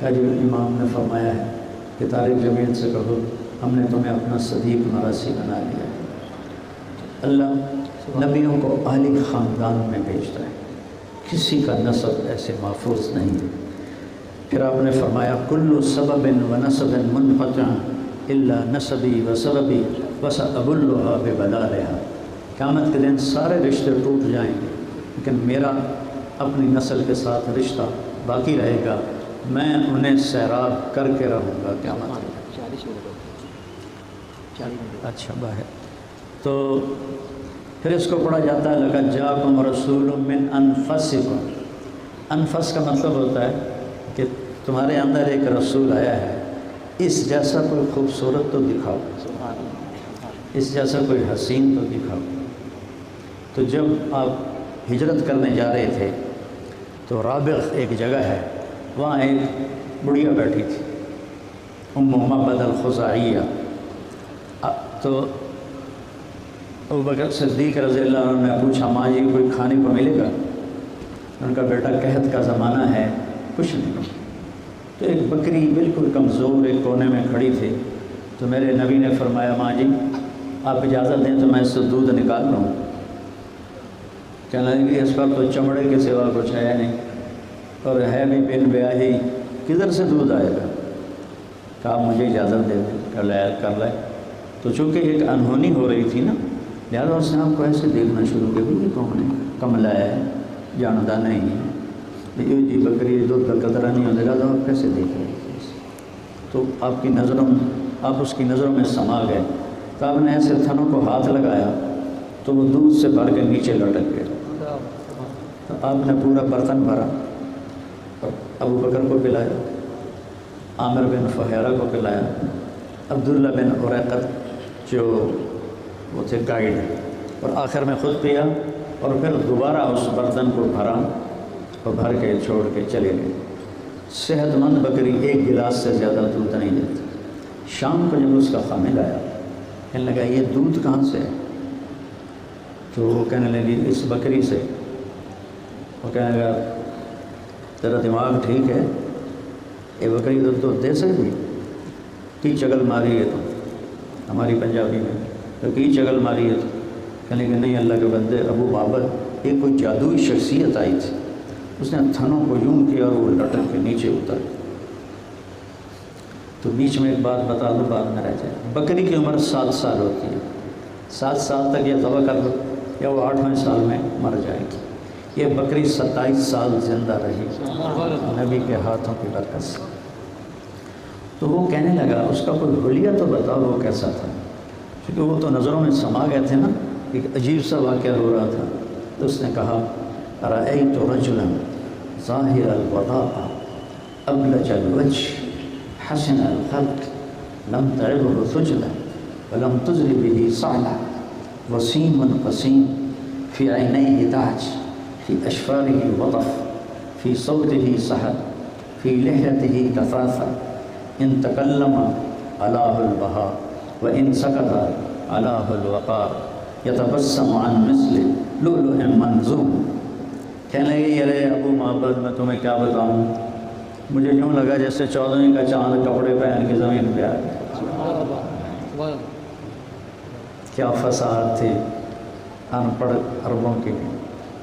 Speaker 1: کہا جی امام نے فرمایا ہے کہ طارق جمیل سے کہو ہم نے تمہیں اپنا صدیق مراثی بنا لیا ہے۔ اللہ نبیوں کو اعلی خاندان میں بھیجتا ہے، کسی کا نسب ایسے محفوظ نہیں ہے۔ پھر آپ نے فرمایا کل سبب و نسب منقطع الا نسبی و سببی وسأبلھا ببلالھا۔ قیامت کے دن سارے رشتے ٹوٹ جائیں گے لیکن میرا اپنی نسل کے ساتھ رشتہ باقی رہے گا، میں انہیں سیراب کر کے رہوں گا قیامت کے دن۔ اچھا باہر تو پھر اس کو پڑھا جاتا ہے لقد جاءکم رسول من انفسکم۔ انفس کا مطلب ہوتا ہے کہ تمہارے اندر ایک رسول آیا ہے، اس جیسا کوئی خوبصورت تو دکھاؤ، اس جیسا کوئی حسین تو دکھاؤ۔ تو جب آپ ہجرت کرنے جا رہے تھے تو رابغ ایک جگہ ہے، وہاں ایک بڑھیا بیٹھی تھی، ام معبد الخزاعیہ، تو ابو بکر صدیق رضی اللہ عنہ نے پوچھا ماں جی کوئی کھانے کو ملے گا؟ ان کا بیٹا قحط کا زمانہ ہے، کچھ نہیں۔ تو ایک بکری بالکل کمزور ایک کونے میں کھڑی تھی، تو میرے نبی نے فرمایا ماں جی آپ اجازت دیں تو میں اس سے دودھ نکال لوں۔ کہنے لگی اس پر تو چمڑے کے سوا کچھ ہے نہیں، اور ہے بھی بن بیاہی، کدھر سے دودھ آئے گا؟ کہا مجھے اجازت دے دیں، کر لے۔ تو چونکہ ایک انہونی ہو رہی تھی نا، لہٰذا اس نے آپ کو ایسے دیکھنا شروع کیا کہ کون ہے، کملا ہے، جاندہ نہیں ہے، یہ جی بکری دودھ کا قطرہ نہیں ہوتا، لہٰذا آپ کیسے دیکھ رہے ہیں؟ تو آپ کی نظروں، آپ اس کی نظروں میں سما گئے، تو آپ نے ایسے تھنوں کو ہاتھ لگایا تو وہ دودھ سے بھر کے نیچے لٹک گئے۔ تو آپ نے پورا برتن بھرا اور ابو بکر کو پلایا، عامر بن فہیرہ کو پلایا، عبداللہ بن عریقط جو وہ تھے گائیڈ، اور آخر میں خود پیا، اور پھر دوبارہ اس برتن کو بھرا اور بھر کے چھوڑ کے چلے گئے۔ صحت مند بکری ایک گلاس سے زیادہ دودھ نہیں دیتی۔ شام کو جب اس کا خامل آیا، کہنے لگا یہ دودھ کہاں سے ہے؟ تو وہ کہنے لگی اس بکری سے۔ وہ کہنے لگا تیرا دماغ ٹھیک ہے؟ یہ بکری دودھ دے سکتی؟ کی چگل ماری ہے تو، ہماری پنجابی میں تو کی چگل ماری ہے تو، کہنے کہ نہیں اللہ کے بندے، ابو بابر ایک کوئی جادوئی شخصیت آئی تھی، اس نے تھنوں کو یوں کیا اور وہ لٹک کے نیچے اتر۔ تو بیچ میں ایک بات بتا دوں، بعد میں رہ جائے۔ بکری کی عمر 7 سال ہوتی ہے، 7 سال تک یہ ذبح کر دو یا وہ 8ویں سال میں مر جائے گی۔ یہ بکری 27 سال زندہ رہی نبی کے ہاتھوں کی برکت سے۔ تو وہ کہنے لگا اس کا کوئی حلیہ تو بتاؤ وہ کیسا تھا، کیونکہ وہ تو نظروں میں سما گئے تھے نا، ایک عجیب سا واقعہ ہو رہا تھا۔ تو اس نے کہا رأیت رجلا ظاہر الوضاء ابلج الوجه حسن الخلق لم تعبه ثجلا ولم تزر به صعلا وسيم قسيم في عينيه دعج في أشفاره وطف في صوته سحر في لحيته كثافة إن تكلم علاه البهاء وإن سكت علاه الوقار يتبسم عن مثل لؤلؤ منظوم۔ کہنے لگے یارے ابو محبت میں تمہیں کیا بتاؤں، مجھے یوں لگا جیسے 14ویں کا چاند کپڑے پہن کے زمین پہ آ گیا۔ کیا فصاحت تھی ان پڑھ عربوں کی،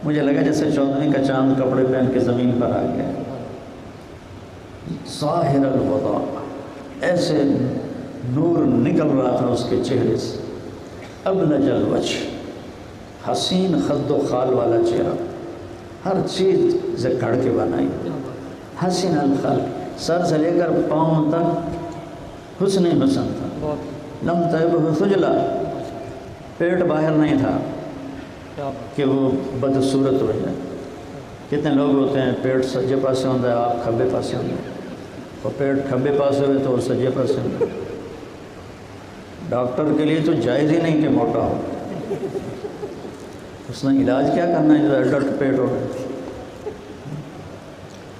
Speaker 1: مجھے لگا جیسے 14ویں کا چاند کپڑے پہن کے زمین پر آ گیا۔ ظاہر الوضاء، ایسے نور نکل رہا تھا اس کے چہرے سے۔ ابلج الوجه، حسین خد و خال والا چہرہ، ہر چیز سے گھڑ کے بنائی۔ حسن الخلق، سر سے لے کر پاؤں تک حسن حسن تھا۔ لم تعبه ثجلا، پیٹ باہر نہیں تھا کہ وہ بدصورت ہو جائے۔ کتنے لوگ ہوتے ہیں پیٹ سجے پاسے ہوتا ہے، آپ کھبے پاسے ہوتے ہیں، اور پیٹ کھبے پاسے ہوئے تو وہ سجے پاسے ہوتے ہیں۔ ڈاکٹر کے لیے تو جائز ہی نہیں کہ موٹا ہو، اس نے علاج کیا کرنا ہے جو الٹ پیٹ ہو گئے۔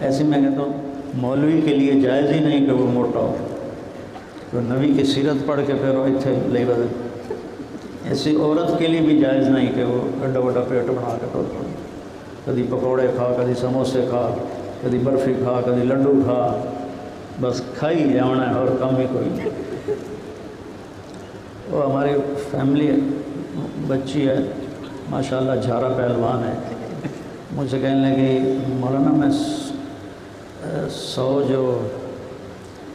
Speaker 1: ایسے میں کہتا ہوں مولوی کے لیے جائز ہی نہیں کہ وہ موٹا ہو، تو نبی کی سیرت پڑھ کے پھر وہ اتنے لے بدل۔ ایسی عورت کے لیے بھی جائز نہیں کہ وہ اڈا وڈا پیٹ بنا کے ٹوٹ پڑے، کبھی پکوڑے کھا، کبھی سموسے کھا، کبھی برفی کھا، کبھی لڈو کھا، بس کھائی جانا ہے اور کم ہی کوئی نہیں۔ وہ ہماری فیملی بچی ہے ماشاءاللہ، جھارا پہلوان ہے، مجھ سے کہنے لگی مولانا میں 100 جو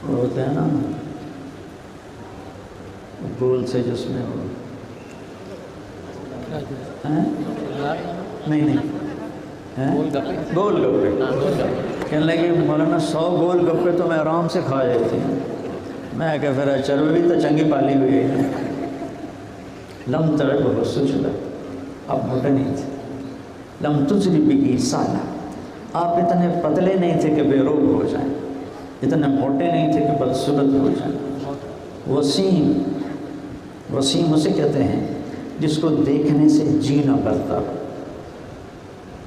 Speaker 1: ہوتے ہیں نا گول سے جس میں وہ نہیں گول گپے، کہنے لگی مولانا 100 گول گپے تو میں آرام سے کھا جاتی ہوں۔ میں کہ پھر چربی بھی تو چنگی پالی ہوئی ہے۔ لم تعبه ثجلا، آپ موٹے نہیں تھے۔ لم تزر به صعلا، آپ اتنے پتلے نہیں تھے کہ بے روگ ہو جائیں، اتنے موٹے نہیں تھے کہ بدصورت ہو جائیں۔ وسیم، وسیم اسے کہتے ہیں جس کو دیکھنے سے جی نہ بھرتا،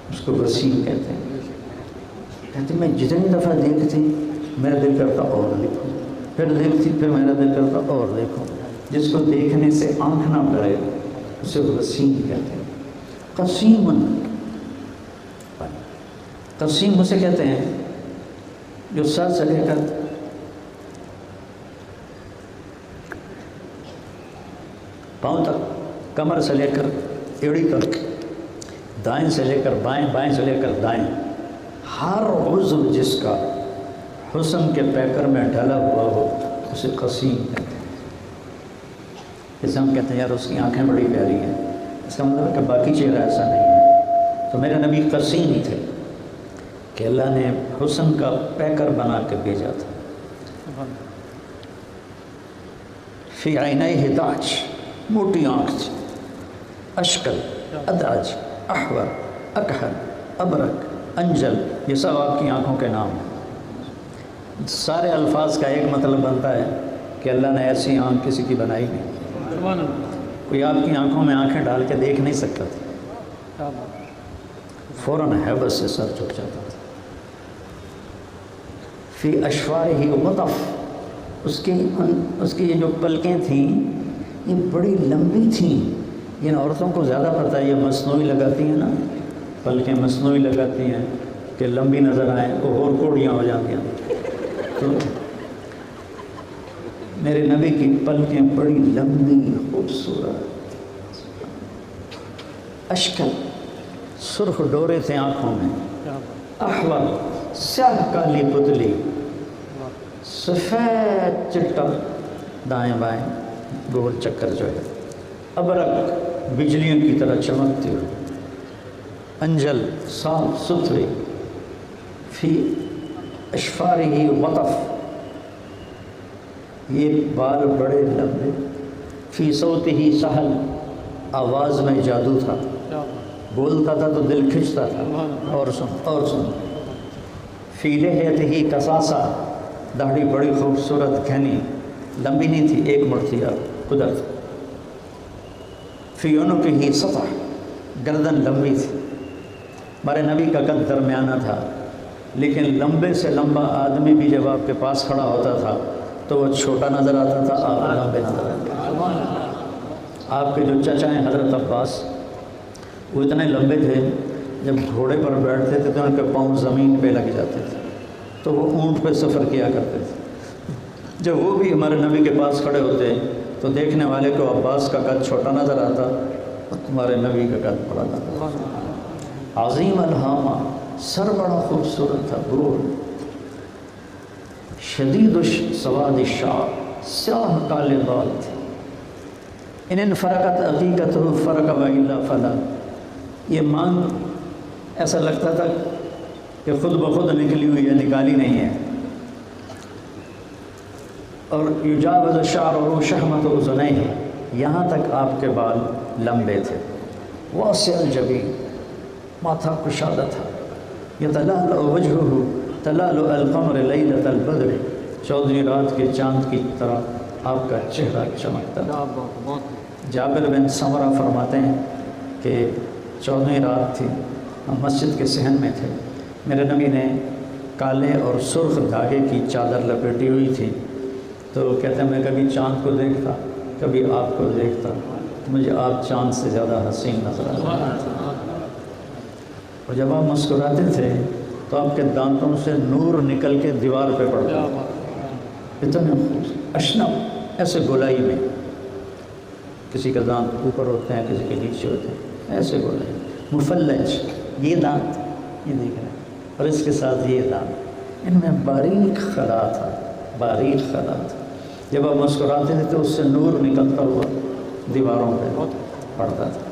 Speaker 1: اس کو وسیم کہتے ہیں۔ کہتے میں جتنی دفعہ دیکھتی میرا دل کرتا اور دیکھوں، پھر دیکھتی پھر میرا دل کرتا اور دیکھوں۔ جس کو دیکھنے سے آنکھ نہ بھرے اسے وسیم کہتے ہیں۔ قسیم، قسیم اسے کہتے ہیں جو سر سے لے کر پاؤں تک، کمر سے لے کر ایڑی تک، دائیں سے لے کر بائیں، بائیں سے لے کر دائیں، ہر عضو جس کا حسن کے پیکر میں ڈھلا ہوا ہو اسے قسیم کہتے ہیں۔ جیسے ہم کہتے ہیں یار اس کی آنکھیں بڑی پیاری ہیں، اس کا مطلب ہے کہ باقی چہرہ ایسا نہیں ہے۔ تو میرے نبی قسیم ہی تھے کہ اللہ نے حسن کا پیکر بنا کے بھیجا تھا۔ فی عینیہ داج، موٹی آنکھ تھی، اشکل، اداج، احور، اکحل، ابرک، انجل، یہ سب آپ کی آنکھوں کے نام ہیں۔ سارے الفاظ کا ایک مطلب بنتا ہے کہ اللہ نے ایسی آنکھ کسی کی بنائی نہیں۔ کوئی آپ کی آنکھوں میں آنکھیں ڈال کے دیکھ نہیں سکتا تھا، فوراً حیبت سے سر جھک جاتا تھا۔ فی اشفارہ وطف، اس کی یہ جو پلکیں تھیں یہ بڑی لمبی تھیں۔ ان عورتوں کو زیادہ پتہ ہے، یہ مصنوعی لگاتی ہیں نا، پلکیں مصنوعی لگاتی ہیں کہ لمبی نظر آئیں، وہ اور کوڑیاں ہو جاتی ہیں۔ تو میرے نبی کی پلکیں بڑی لمبی، خوبصورت، اشکل، سرخ ڈورے تھے آنکھوں میں، احور، سیاہ کالی پتلی، سفید چٹا دائیں بائیں گول چکر جو ہے، ابرک، بجلیوں کی طرح چمکتی ہوئی، انجل، صاف ستھری، فی اشفارہ وطف، یہ بال بڑے لمبے، فی صوتہ سہل، آواز میں جادو تھا، بولتا تھا تو دل کھنچتا تھا، اور سن اور سن، فی لحیتہ کثاثہ، داڑھی بڑی خوبصورت گھنی، لمبی نہیں تھی، ایک مٹھ تھی قدرت، فی عنقہ سطح، گردن لمبی تھی۔ ہمارے نبی کا قد درمیانہ تھا، لیکن لمبے سے لمبا آدمی بھی جب آپ کے پاس کھڑا ہوتا تھا تو وہ چھوٹا نظر آتا تھا، آپ لمبے نظر آتے تھے۔ آپ کے جو چچا ہیں حضرت عباس، وہ اتنے لمبے تھے جب گھوڑے پر بیٹھتے تھے تو ان کے پاؤں زمین پہ لگ جاتے تھے، تو وہ اونٹ پہ سفر کیا کرتے تھے۔ جب وہ بھی ہمارے نبی کے پاس کھڑے ہوتے تو دیکھنے والے کو عباس کا قد چھوٹا نظر آتا اور تمہارے نبی کا قد بڑا نظر آتا۔ عظیم الہامہ، سر بڑا خوبصورت تھا، گول، شدید سواد الشعر، سیاہ کالے بال تھے۔ ان فرقت عقیقتہ فرق والا فلا، یہ مانگ ایسا لگتا تھا کہ خود بخود نکلی ہوئی ہے، نکالی نہیں ہے۔ اور یجاوز شعرہ شحمۃ اذنیہ، یہاں تک آپ کے بال لمبے تھے۔ واسع الجبین، ماتھا کشادہ تھا۔ یتلألأ وجہہ تلألؤ القمر لیلۃ البدر، چودھویں رات کے چاند کی طرح آپ کا چہرہ چمکتا تھا۔ جابر بن سمرہ فرماتے ہیں کہ 14ویں رات تھی، ہم مسجد کے صحن میں تھے، میرے نبی نے کالے اور سرخ دھاگے کی چادر لپیٹی ہوئی تھی، تو کہتے ہیں میں کبھی چاند کو دیکھتا، کبھی آپ کو دیکھتا، مجھے آپ چاند سے زیادہ حسین نظر آتے تھے۔ اور جب آپ مسکراتے تھے تو آپ کے دانتوں سے نور نکل کے دیوار پہ پڑتا، اتنے اشنب، ایسے گولائی میں، کسی کا دانت اوپر ہوتے ہیں، کسی کے نیچے ہوتے ہیں، ایسے گولائی، مفلج، یہ دانت یہ دیکھ رہے ہیں، اور اس کے ساتھ یہ دانت، ان میں باریک خلا تھا، باریک خلا تھا۔ جب آپ مسکراتے تھے تو اس سے نور نکلتا ہوا دیواروں پہ پڑتا تھا۔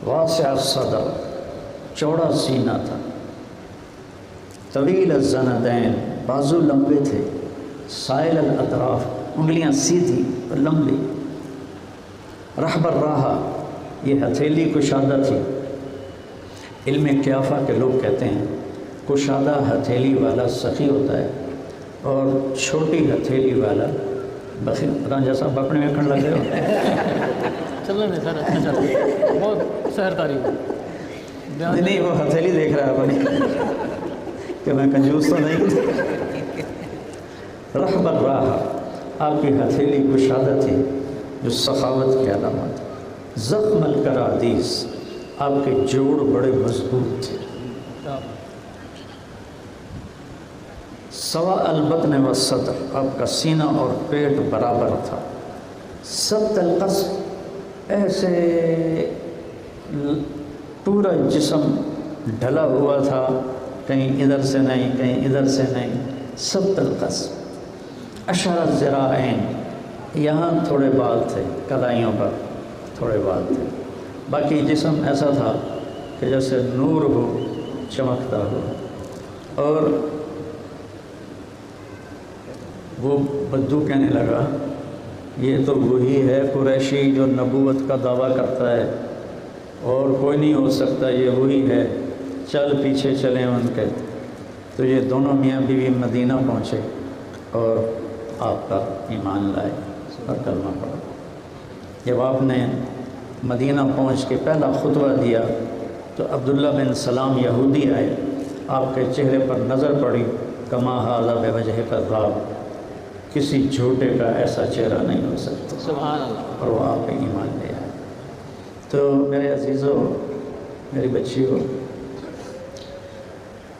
Speaker 1: واسع الصدر، چوڑا سینہ تھا۔ طویل الزندین، بازو لمبے تھے۔ سائل الاطراف، انگلیاں سیدھی اور لمبی۔ رحب الراحہ، یہ ہتھیلی کشادہ تھی۔ علم قیافہ کے لوگ کہتے ہیں کشادہ ہتھیلی والا سخی ہوتا ہے اور چھوٹی ہتھیلی والا بخیل۔ رانجھا صاحب اپنے میں کھڑ لگ رہے ہو؟
Speaker 2: چل رہے سر، اچھا چل رہا ہے، بہت سحر تعریف۔
Speaker 1: نہیں، وہ ہتھیلی دیکھ رہا ہے اپنی کہ میں کنجوس تو نہیں۔ رحب الراحہ، آپ کی ہتھیلی کشادہ تھی۔ جو سخاوت کی علامت. زخم الکرادیس، آپ کے جوڑ بڑے مضبوط تھے. سوا البطن و صدر، آپ کا سینہ اور پیٹ برابر تھا. سبت القصب، ایسے پورا جسم ڈھلا ہوا تھا، کہیں ادھر سے نہیں کہیں ادھر سے نہیں. سبت القصب. اشر الذراعین، یہاں تھوڑے بال تھے، کلائیوں پر تھوڑے بال تھے. باقی جسم ایسا تھا کہ جیسے نور ہو، چمکتا ہو. اور وہ بدو کہنے لگا یہ تو وہی ہے قریشی جو نبوت کا دعویٰ کرتا ہے، اور کوئی نہیں ہو سکتا، یہ وہی ہے، چل پیچھے چلیں ان کے. تو یہ دونوں میاں بیوی مدینہ پہنچے اور آپ کا ایمان لائے اور کلمہ پڑھا. جب آپ نے مدینہ پہنچ کے پہلا خطبہ دیا تو عبداللہ بن سلام یہودی آئے. آپ کے چہرے پر نظر پڑی، کما ھذا بوجہ کذاب، کسی جھوٹے کا ایسا چہرہ نہیں ہو سکتا.
Speaker 2: سبحان اللہ.
Speaker 1: اور وہ آپ پہ ایمان لے آئے. تو میرے عزیزوں، میری بچیوں،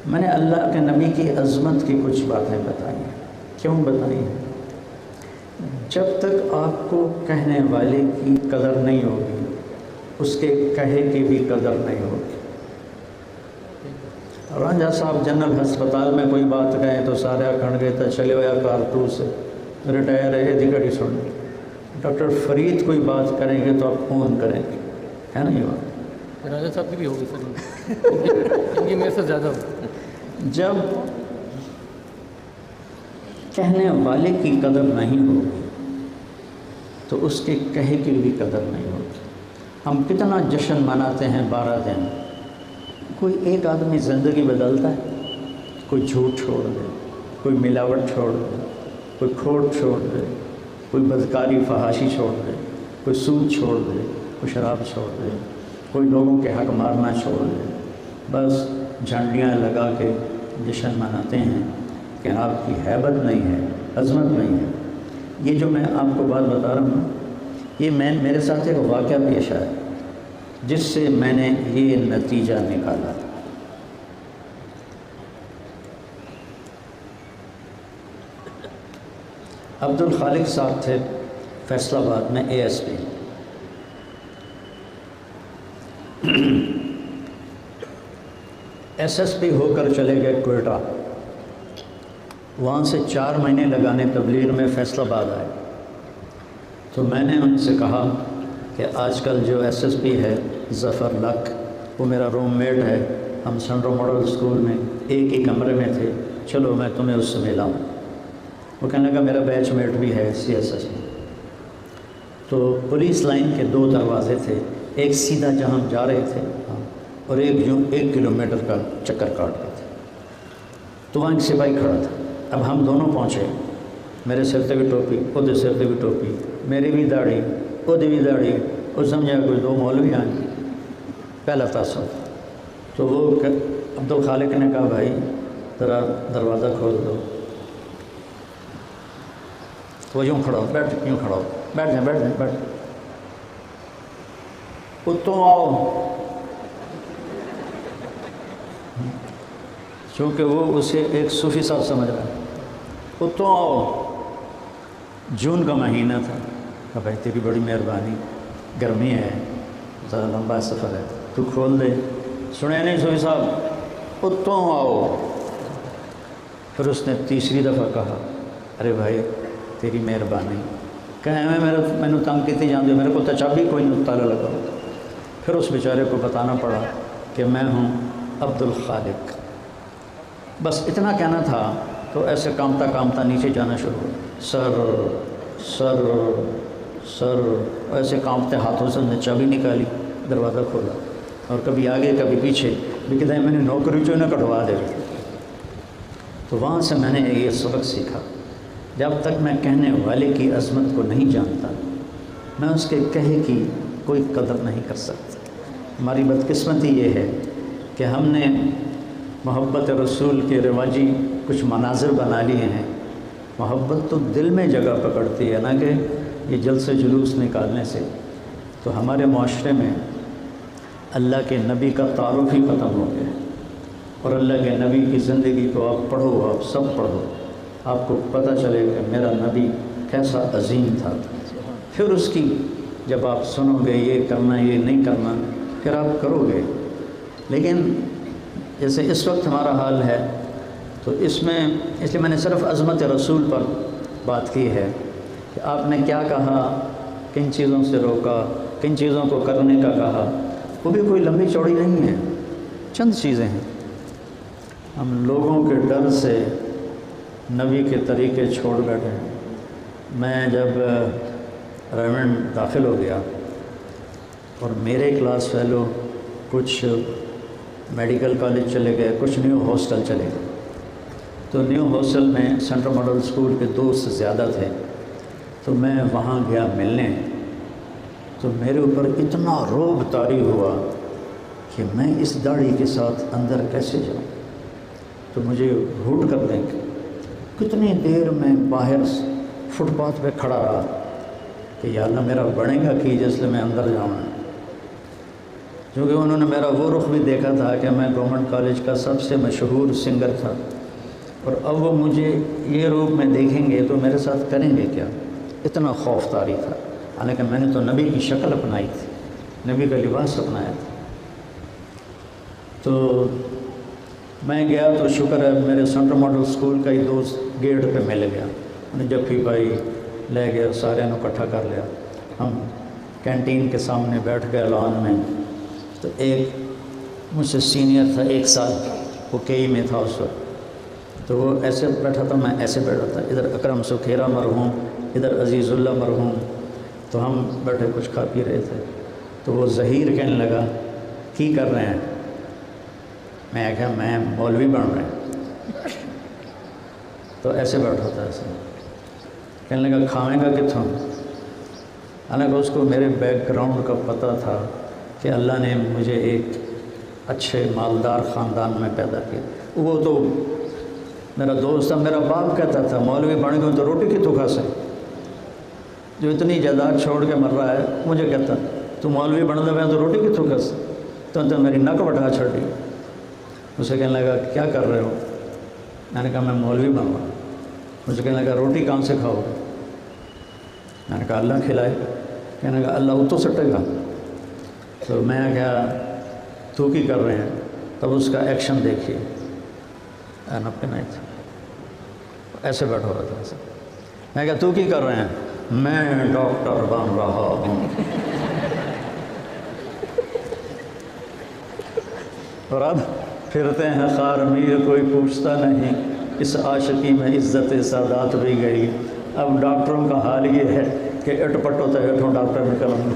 Speaker 1: میں نے اللہ کے نبی کی عظمت کی کچھ باتیں بتائی ہیں. کیوں بتائی ہیں؟ جب تک آپ کو کہنے والے کی قدر نہیں ہوگی، اس کے کہے کی بھی قدر نہیں ہوگی. رانجھا صاحب جنرل ہسپتال میں کوئی بات کہیں تو سارے کھڑ گئے تو چلے ہویا کارتوس سے ریٹائر ہے دی گھڑی سن. ڈاکٹر فرید کوئی بات کریں گے تو آپ فون کریں گے، ہے نا یہ بات؟
Speaker 2: راجہ صاحب کی بھی ہوگی سر، یہ میرے سے زیادہ ہو.
Speaker 1: جب کہنے والے کی قدر نہیں ہوگی تو اس کے کہے کی بھی قدر نہیں ہوگی. ہم کتنا جشن مناتے ہیں 12 دن، کوئی ایک آدمی زندگی بدلتا ہے، کوئی جھوٹ چھوڑ دے، کوئی ملاوٹ چھوڑ دے، کوئی کھوٹ چھوڑ دے، کوئی بدکاری فحاشی چھوڑ دے، کوئی سود چھوڑ دے، کوئی شراب چھوڑ دے، کوئی لوگوں کے حق مارنا چھوڑ دے. بس جھنڈیاں لگا کے جشن مناتے ہیں کہ آپ کی ہیبت نہیں ہے، عظمت نہیں ہے. یہ جو میں آپ کو بات بتا رہا ہوں، یہ میرے ساتھ ایک واقعہ پیش آیا جس سے میں نے یہ نتیجہ نکالا. عبد الخالق صاحب تھے فیصل آباد میں A S P. S S P ہو کر چلے گئے کوئٹہ. وہاں سے 4 مہینے لگانے تبلیغ میں فیصل آباد آئے. تو میں نے ان سے کہا کہ آج کل جو ایس ایس پی ہے ظفر لک، وہ میرا روم میٹ ہے، ہم سنڈرو ماڈل اسکول میں ایک ہی کمرے میں تھے، چلو میں تمہیں اس سے ملاؤں. وہ کہنے لگا میرا بیچ میٹ بھی ہے سی ایس ایس میں. تو پولیس لائن کے 2 دروازے تھے، ایک سیدھا جہاں ہم جا رہے تھے اور ایک جو 1 کلومیٹر کا چکر کاٹ رہے تھے. تو وہاں ایک سپاہی کھڑا تھا. اب ہم دونوں پہنچے، میرے سر تے بھی ٹوپی، وہ سر تے بھی ٹوپی، میری بھی داڑھی، وہ بھی داڑھی. وہ سمجھا کوئی 2 مولوی آئیں. پہلا تاثر. تو وہ عبد الخالق نے کہا بھائی ذرا دروازہ کھول دو. وہ یوں کھڑا ہو، بیٹھ، یوں کھڑا ہو، بیٹھ جائیں، بیٹھ جائیں، بیٹھ. اتوں آؤ. چونکہ وہ اسے ایک صوفی صاحب سمجھ رہا ہے. اتوں آؤ. جون کا مہینہ تھا. کہ بھائی تیری بڑی مہربانی، گرمی ہے، ذرا لمبا سفر ہے، تو کھول دے. سنے نہیں صوفی صاحب، اتوں آؤ. پھر اس نے تیسری دفعہ کہا ارے بھائی تیری مہربانی. کہیں میں نے تنگ کتنی جان دیا، میرے کو تو چابی کوئی نہیں، تالا لگا. پھر اس بیچارے کو بتانا پڑا کہ میں ہوں عبد الخالق. بس اتنا کہنا تھا تو ایسے کامتا کامتا نیچے جانا شروع ہوا. سر سر سر، ایسے کانپتے ہاتھوں سے نے چابی نکالی، دروازہ کھولا، اور کبھی آگے کبھی پیچھے بھی کہتے ہیں میں نے نوکری جو نہ کٹوا دے. تو وہاں سے میں نے یہ سبق سیکھا، جب تک میں کہنے والے کی عظمت کو نہیں جانتا میں اس کے کہے کی کوئی قدر نہیں کر سکتا. ہماری بدقسمتی یہ ہے کہ ہم نے محبت رسول کے رواجی کچھ مناظر بنا لیے ہیں. محبت تو دل میں جگہ پکڑتی ہے نا، کہ یہ جلسے جلوس نکالنے سے تو ہمارے معاشرے میں اللہ کے نبی کا تعارف ہی ختم ہو گیا، اور اللہ کے نبی کی زندگی کو آپ پڑھو، آپ سب پڑھو، آپ کو پتہ چلے کہ میرا نبی کیسا عظیم تھا۔ پھر اس کی جب آپ سنو گے یہ کرنا یہ نہیں کرنا، پھر آپ کرو گے۔ لیکن جیسے اس وقت ہمارا حال ہے تو اس لیے میں نے صرف عظمت رسول پر بات کی ہے کہ آپ نے کیا کہا، کن چیزوں سے روکا، کن چیزوں کو کرنے کا کہا، وہ بھی کوئی لمبی چوڑی نہیں ہے، چند چیزیں ہیں۔ ہم لوگوں کے ڈر سے نبی کے طریقے چھوڑ بیٹھے ہیں۔ میں جب ریونڈ داخل ہو گیا اور میرے کلاس فیلو کچھ میڈیکل کالج چلے گئے، کچھ نیو ہاسٹل چلے گئے، تو نیو ہاسٹل میں سینٹرل ماڈل اسکول کے دوست زیادہ تھے، تو میں وہاں گیا ملنے، تو میرے اوپر اتنا رعب طاری ہوا کہ میں اس داڑھی کے ساتھ اندر کیسے جاؤں، تو مجھے گھوٹ کر دیں گے۔ کتنی دیر میں باہر فٹ پاتھ پہ کھڑا رہا کہ یا اللہ میرا بڑھے گا کہ جس لیے میں اندر جاؤں، کیونکہ انہوں نے میرا وہ رخ بھی دیکھا تھا کہ میں گورنمنٹ کالج کا سب سے مشہور سنگر تھا، اور اب وہ مجھے یہ روپ میں دیکھیں گے تو میرے ساتھ کریں گے کیا، اتنا خوف طاری تھا۔ حالانکہ میں نے تو نبی کی شکل اپنائی تھی، نبی کا لباس اپنایا تھا۔ تو میں گیا تو شکر ہے میرے سینٹرل ماڈل اسکول کا ہی دوست گیٹ پہ مل گیا، انہیں جفی بھائی لے گیا، سارے نے اکٹھا کر لیا، ہم کینٹین کے سامنے بیٹھ گئے لان میں۔ تو ایک مجھ سے سینئر تھا 1 سال، وہ کئی میں تھا اس وقت، تو وہ ایسے بیٹھا تھا، میں ایسے بیٹھا تھا، ادھر اکرم سکھیرا مرحوم، ادھر عزیز اللہ مرحوم، تو ہم بیٹھے کچھ کھا پی رہے تھے۔ تو وہ ظہیر کہنے لگا کی کر رہے ہیں؟ میں کہا میں مولوی بن رہے ہیں۔ تو ایسے بیٹھا تھا، ایسے کہنے لگا کھاویں گا کتوں؟ حالانکہ اس کو میرے بیک گراؤنڈ کا پتہ تھا کہ اللہ نے مجھے ایک اچھے مالدار خاندان میں پیدا کیا۔ وہ تو میرا دوست تھا، میرا باپ کہتا تھا مولوی بن گئے تو روٹی کتوں کھا سکے، جو اتنی جائیداد چھوڑ کے مر رہا ہے مجھے کہتا تو مولوی بن دے تو روٹی کتوں کھا سکے، تو میری نک بٹھا چھڑی۔ اسے کہنے لگا کیا کر رہے ہو؟ میں نے کہا میں مولوی بن رہا ہوں۔ مجھے کہنے لگا روٹی کہاں سے کھاؤ گے؟ میں نے کہا اللہ کھلائے۔ کہنے لگا اللہ اتو سٹے گا۔ تو میں کہا تو کی کر رہے ہیں؟ تب اس کا ایکشن دیکھیے، نپے نہیں تھا، ایسے بیٹھا ہوا تھا ایسے۔ میں کہا تو کی کر رہے ہیں؟ میں ڈاکٹر بن رہا ہوں۔ اور اب پھرتے ہیں خار میر کوئی پوچھتا نہیں، اس عاشقی میں عزت سادات بھی گئی۔ اب ڈاکٹروں کا حال یہ ہے کہ اٹ پٹ ہوتا ہے اٹھوں ڈاکٹر نکل آؤں،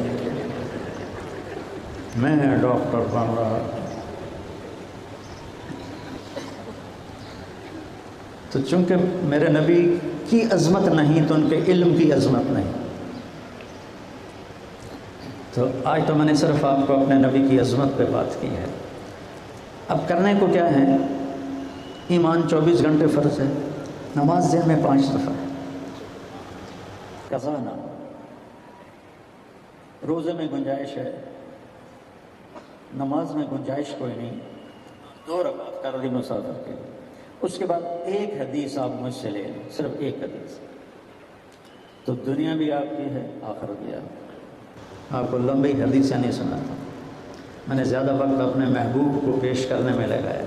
Speaker 1: میں ڈاکٹر بن رہا۔ تو چونکہ میرے نبی کی عظمت نہیں تو ان کے علم کی عظمت نہیں۔ تو آج تو میں نے صرف آپ کو اپنے نبی کی عظمت پہ بات کی ہے۔ اب کرنے کو کیا ہے؟ ایمان 24 گھنٹے فرض ہے، نماز دن میں 5 دفعہ ہے، قضا نہ، روزے میں گنجائش ہے، نماز میں گنجائش کوئی نہیں، 2 رکعت کر دی مسافر کے۔ اس کے بعد ایک حدیث آپ مجھ سے لے لیں، صرف ایک حدیث، تو دنیا بھی آپ کی ہے، آخرت بھی آپ کو لمبی حدیثیں نہیں سناتا۔ میں نے زیادہ وقت اپنے محبوب کو پیش کرنے میں لگایا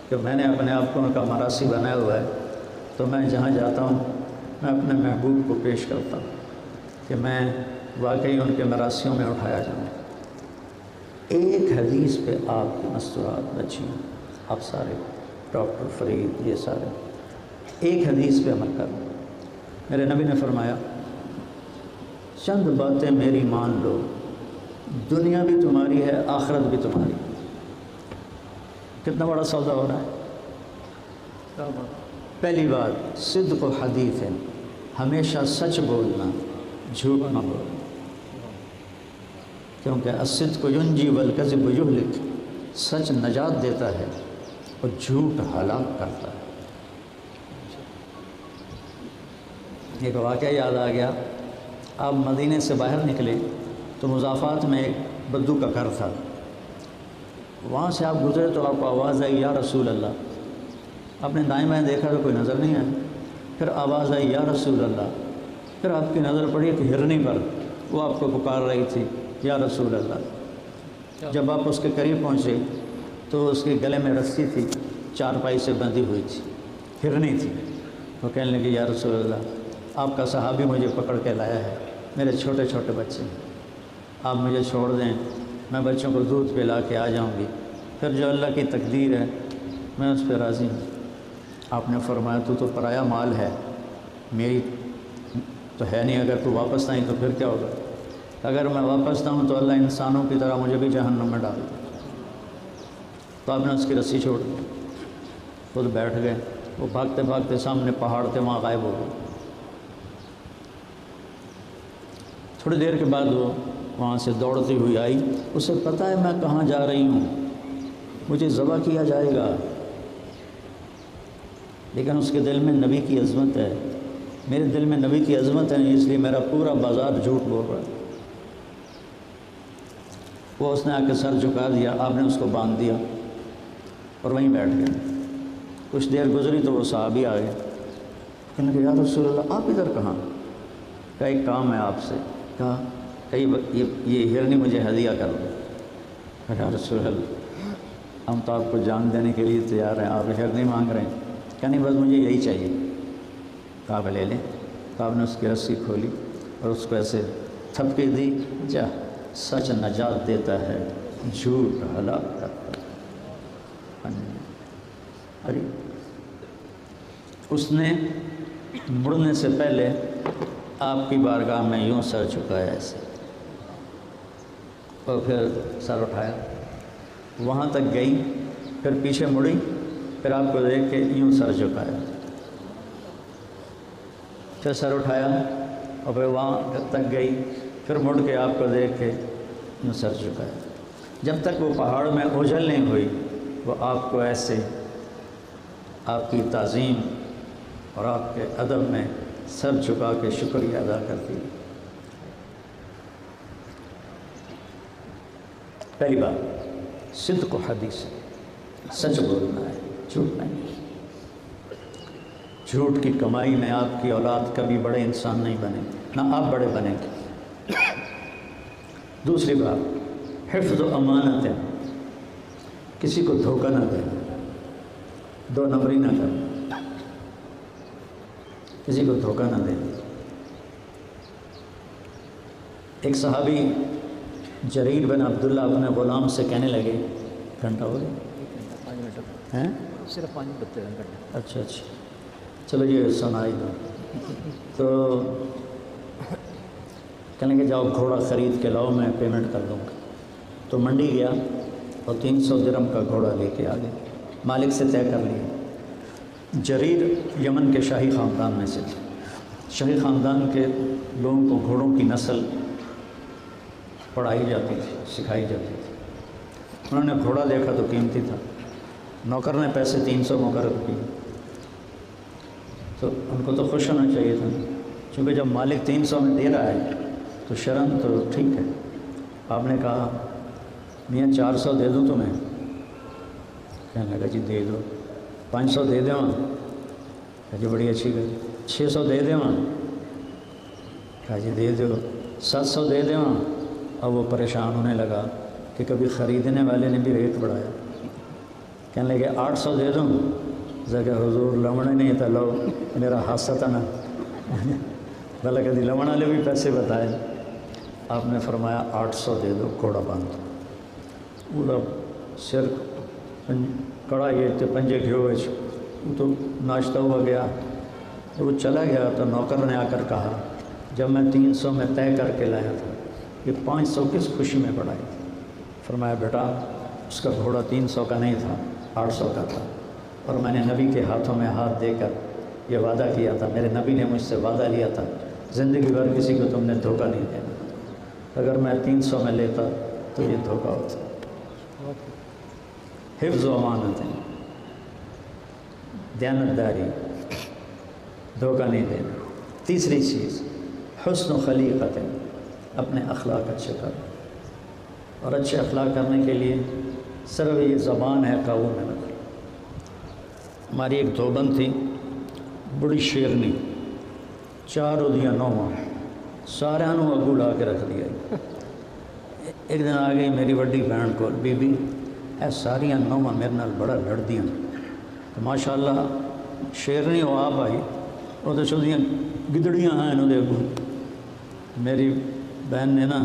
Speaker 1: کہ میں نے اپنے آپ کو ان کا مراسی بنایا ہوا ہے، تو میں جہاں جاتا ہوں میں اپنے محبوب کو پیش کرتا ہوں کہ میں واقعی ان کے مراسیوں میں اٹھایا جاؤں۔ ایک حدیث پہ آپ کی مستورات بچی، آپ سارے ڈاکٹر فرید یہ سارے ایک حدیث پہ عمل کریں۔ میرے نبی نے فرمایا چند باتیں میری مان لو، دنیا بھی تمہاری ہے آخرت بھی تمہاری۔ کتنا بڑا سودا ہو رہا ہے۔ پہلی بات صدق و حدیث ہے، ہمیشہ سچ بولنا، جھوٹ نہ بولنا، کیونکہ الصدق ینجی والکذب یہلک، سچ نجات دیتا ہے اور جھوٹ ہلاک کرتا ہے۔ ایک واقعہ یاد آ گیا، آپ مدینے سے باہر نکلے تو مضافات میں ایک بدو کا گھر تھا، وہاں سے آپ گزرے تو آپ کو آواز آئی یا رسول اللہ، آپ نے دائیں بائیں دیکھا تو کوئی نظر نہیں آیا، پھر آواز آئی یا رسول اللہ، پھر آپ کی نظر پڑی کہ ہرنی پر وہ آپ کو پکار رہی تھی یا رسول اللہ۔ جب آپ اس کے قریب پہنچے تو اس کے گلے میں رسی تھی، چارپائی سے بندھی ہوئی تھی، ہرنی تھی۔ وہ کہنے لگی یا رسول اللہ، آپ کا صحابی مجھے پکڑ کے لایا ہے، میرے چھوٹے چھوٹے بچے ہیں، آپ مجھے چھوڑ دیں، میں بچوں کو دودھ پلا کے آ جاؤں گی، پھر جو اللہ کی تقدیر ہے میں اس پہ راضی ہوں۔ آپ نے فرمایا تو پرایا مال ہے، میری تو ہے نہیں، اگر تو واپس نہ آئی تو پھر کیا ہوگا؟ اگر میں واپس نہ ہوں تو اللہ انسانوں کی طرح مجھے بھی جہنم میں ڈال دے۔ تو آپ نے اس کی رسی چھوڑ دی، خود بیٹھ گئے، وہ بھاگتے بھاگتے سامنے پہاڑ تھے وہاں غائب ہو گئے۔ تھوڑی دیر کے بعد وہ وہاں سے دوڑتی ہوئی آئی، اسے پتہ ہے میں کہاں جا رہی ہوں، مجھے ذبح کیا جائے گا، لیکن اس کے دل میں نبی کی عظمت ہے، میرے دل میں نبی کی عظمت ہے، اس لیے میرا پورا بازار جھوٹ بول رہا ہے۔ وہ اس نے آ کے سر جھکا دیا، آپ نے اس کو باندھ دیا اور وہیں بیٹھ گئے۔ کچھ دیر گزری تو وہ صحابی آ گئے، کہنے لگے یا رسول اللہ آپ ادھر کہاں؟ کہا ایک کام ہے آپ سے۔ کہا کہ یہ ہرنی مجھے ہدیہ کر دو۔ کہا یا رسول اللہ ہم تو آپ کو جان دینے کے لیے تیار ہیں، آپ ہرنی مانگ رہے ہیں؟ کہ نہیں بس مجھے یہی چاہیے۔ کہا لے لیں۔ تو آپ نے اس کی رسی کھولی اور اس کو ایسے تھپکی دی، جا سچ نجات دیتا ہے، جھوٹ ہلاک کرتا ہے۔ ارے اس نے مڑنے سے پہلے آپ کی بارگاہ میں یوں سر جھکایا ایسے، اور پھر سر اٹھایا، وہاں تک گئی، پھر پیچھے مڑی، پھر آپ کو دیکھ کے یوں سر جھکایا، پھر سر اٹھایا، اور پھر وہاں تک گئی، پھر مڑ کے آپ کو دیکھ کے یوں سر جھکایا، جب تک وہ پہاڑ میں اوجھل نہیں ہوئی، وہ آپ کو ایسے آپ کی تعظیم اور آپ کے ادب میں سر جھکا کے شکریہ ادا کرتی۔ پہلی بات صدق و حدیث، سچ بولنا ہے، جھوٹ نہیں۔ جھوٹ کی کمائی میں آپ کی اولاد کبھی بڑے انسان نہیں بنے، نہ آپ بڑے بنیں گے۔ دوسری بات حفظ و امانت ہے، کسی کو دھوکہ نہ دیں، دو نمبری نہ کریں، کسی کو دھوکہ نہ دیں۔ ایک صحابی جریر بن عبداللہ اپنے غلام سے کہنے لگے، گھنٹہ ہو گیا؟
Speaker 2: 5 منٹ
Speaker 1: ہیں؟
Speaker 2: صرف 5 منٹ بچے ہیں گھنٹہ۔
Speaker 1: اچھا چلو یہ سنائی دو۔ تو کہنے لگے جاؤ گھوڑا خرید کے لاؤ، میں پیمنٹ کر دوں گا۔ تو منڈی گیا اور 300 درہم کا گھوڑا لے کے آ گئے، مالک سے طے کر لیا۔ جریر یمن کے شاہی خاندان میں سے تھے، شاہی خاندان کے لوگوں کو گھوڑوں کی نسل پڑھائی جاتی تھی، سکھائی جاتی تھی۔ انہوں نے گھوڑا دیکھا تو قیمتی تھا، نوکر نے پیسے 300 مقرر کیے، تو ان کو تو خوش ہونا چاہیے تھا، چونکہ جب مالک 300 میں دے رہا ہے تو شرم تو ٹھیک ہے۔ آپ نے کہا میاں 400 دے دوں تمہیں؟ کہنے لگا جی دے دو۔ 500 دے دیں وہاں؟ کہا جی بڑی اچھی گئی۔ 600 دے دیں وہاں؟ کہا جی دے دو۔ 700 دے دیں وہاں؟ اب وہ پریشان ہونے لگا کہ کبھی خریدنے والے نے بھی ریٹ بڑھایا۔ کہنے لگے 800 دے دوں؟ کہ حضور لمڑے نہیں تھا، لو میرا حادثہ تھا نا، بھلا کدی لمڑ والے بھی پیسے بتائے۔ آپ نے فرمایا 800 دے دو، گھوڑا باندھ دو۔ پورا سر کڑا یہ تے پنجے گھیو وہ تو ناشتہ ہوا گیا۔ جب وہ چلا گیا تو نوکر نے آ کر کہا جب میں 300 میں طے کر کے لایا تھا، یہ 500 کس خوشی میں بڑھائی تھی؟ فرمایا بیٹا اس کا گھوڑا 300 کا نہیں تھا، 800 کا تھا، اور میں نے نبی کے ہاتھوں میں ہاتھ دے کر یہ وعدہ کیا تھا، میرے نبی نے مجھ سے وعدہ لیا تھا زندگی بھر کسی کو تم نے دھوکہ نہیں دینا، اگر میں 300 میں لیتا تو یہ دھوکہ ہوتا۔ حفظ و امانتیں، دیانتداری، دھوکہ نہیں دینا۔ تیسری چیز حسن خلیقت، اپنے اخلاق اچھے کر، اور اچھے اخلاق کرنے کے لیے صرف یہ زبان ہے قابو میں رکھ۔ ہماری ایک دوبند تھی بڑی شیرنی، 4 اودیاں نوواں سارے اگو لا کے رکھ دیا۔ ایک دن آ گئی میری وڈی بہن کو، بی بی اے ساریاں نوواں میرے نال بڑا لڑدیاں، تو ماشاء اللہ شیرنی وہ آپ آئی، وہ تو چودیاں گدڑیاں ہیں انہوں اگو۔ میری بہن نے نا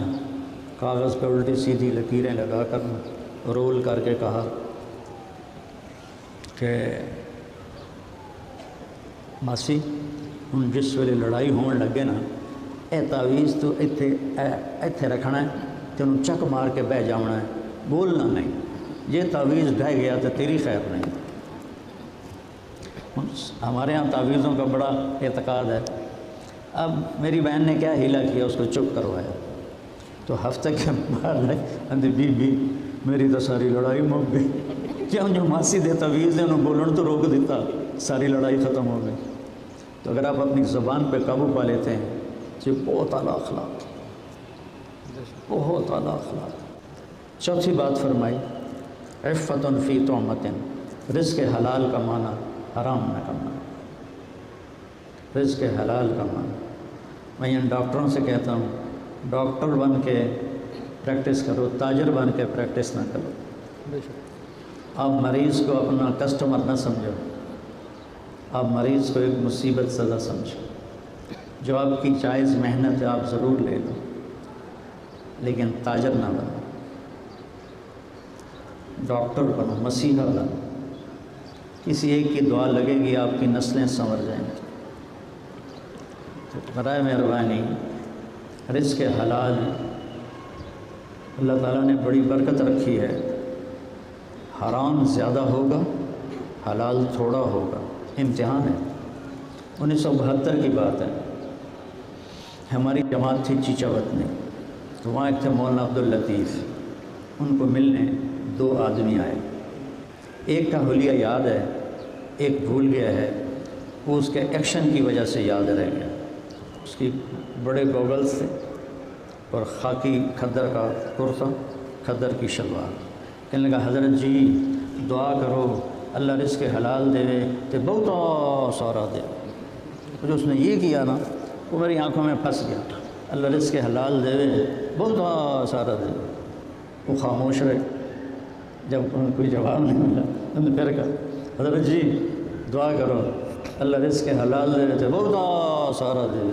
Speaker 1: کاغذ پہ الٹی سیدھی لکیریں لگا کر رول کر کے کہا کہ ماسی ہوں جس ویلے لڑائی ہون لگے نا، اے تعویذ تو ایتھے رکھنا ہے تو انہوں چک مار کے بہ جانا ہے، بولنا نہیں، یہ تعویذ ڈھہ گیا تو تیری خیر نہیں۔ ہمارے ہاں تعویذوں کا بڑا اعتقاد ہے۔ اب میری بہن نے کیا ہیلا کیا، اس کو چپ کروایا، تو ہفتے کے بعد اندھی بی بی میری تو ساری لڑائی مک گئی، کیوں جو ماسی دے تعویذ نے انہوں بولن تو روک دیتا، ساری لڑائی ختم ہو گئی۔ تو اگر آپ اپنی زبان پہ قابو پا لیتے ہیں تو بہت اعلیٰ اخلاق، بہت اعلیٰ اخلاق۔ چوتھی بات فرمائی عفت فی طعمۃ، رزق حلال کا معنی حرام نہ کرنا، رزق حلال کا معنی۔ میں ان ڈاکٹروں سے کہتا ہوں ڈاکٹر بن کے پریکٹس کرو، تاجر بن کے پریکٹس نہ کرو۔ آپ مریض کو اپنا کسٹمر نہ سمجھو، آپ مریض کو ایک مصیبت سزا سمجھو۔ جو آپ کی جائز محنت ہے آپ ضرور لے لو، لیکن تاجر نہ بنو، ڈاکٹر بنو، مسیحا بنو۔ کسی ایک کی دعا لگے گی آپ کی نسلیں سنور جائیں گی۔ تو برائے مہربانی رزق حلال اللہ تعالیٰ نے بڑی برکت رکھی ہے، حرام زیادہ ہوگا، حلال تھوڑا ہوگا، امتحان ہے۔ 1972 کی بات ہے، ہماری جماعت تھی چیچا وطنی، تو وہاں ایک تھے مولانا عبداللطیف، ان کو ملنے 2 آدمی آئے، ایک کا حلیہ یاد ہے، ایک بھول گیا ہے، وہ اس کے ایکشن کی وجہ سے یاد رہ گیا۔ اس کی بڑے گوگلز تھے اور خاکی کھدر کا کرتا، کھدر کی شلوار۔ کہنے لگا حضرت جی دعا کرو اللہ رزق حلال دے تو بہت سارا دے۔ جو اس نے یہ کیا نا وہ میری آنکھوں میں پھنس گیا، اللہ رزق حلال دے بہت سارا دے۔ وہ خاموش رہے، جب انہیں کوئی جواب نہیں ملا انہوں نے پھر کہا حضرت جی دعا کرو اللہ رزق حلال دے تو بہت سارا دے۔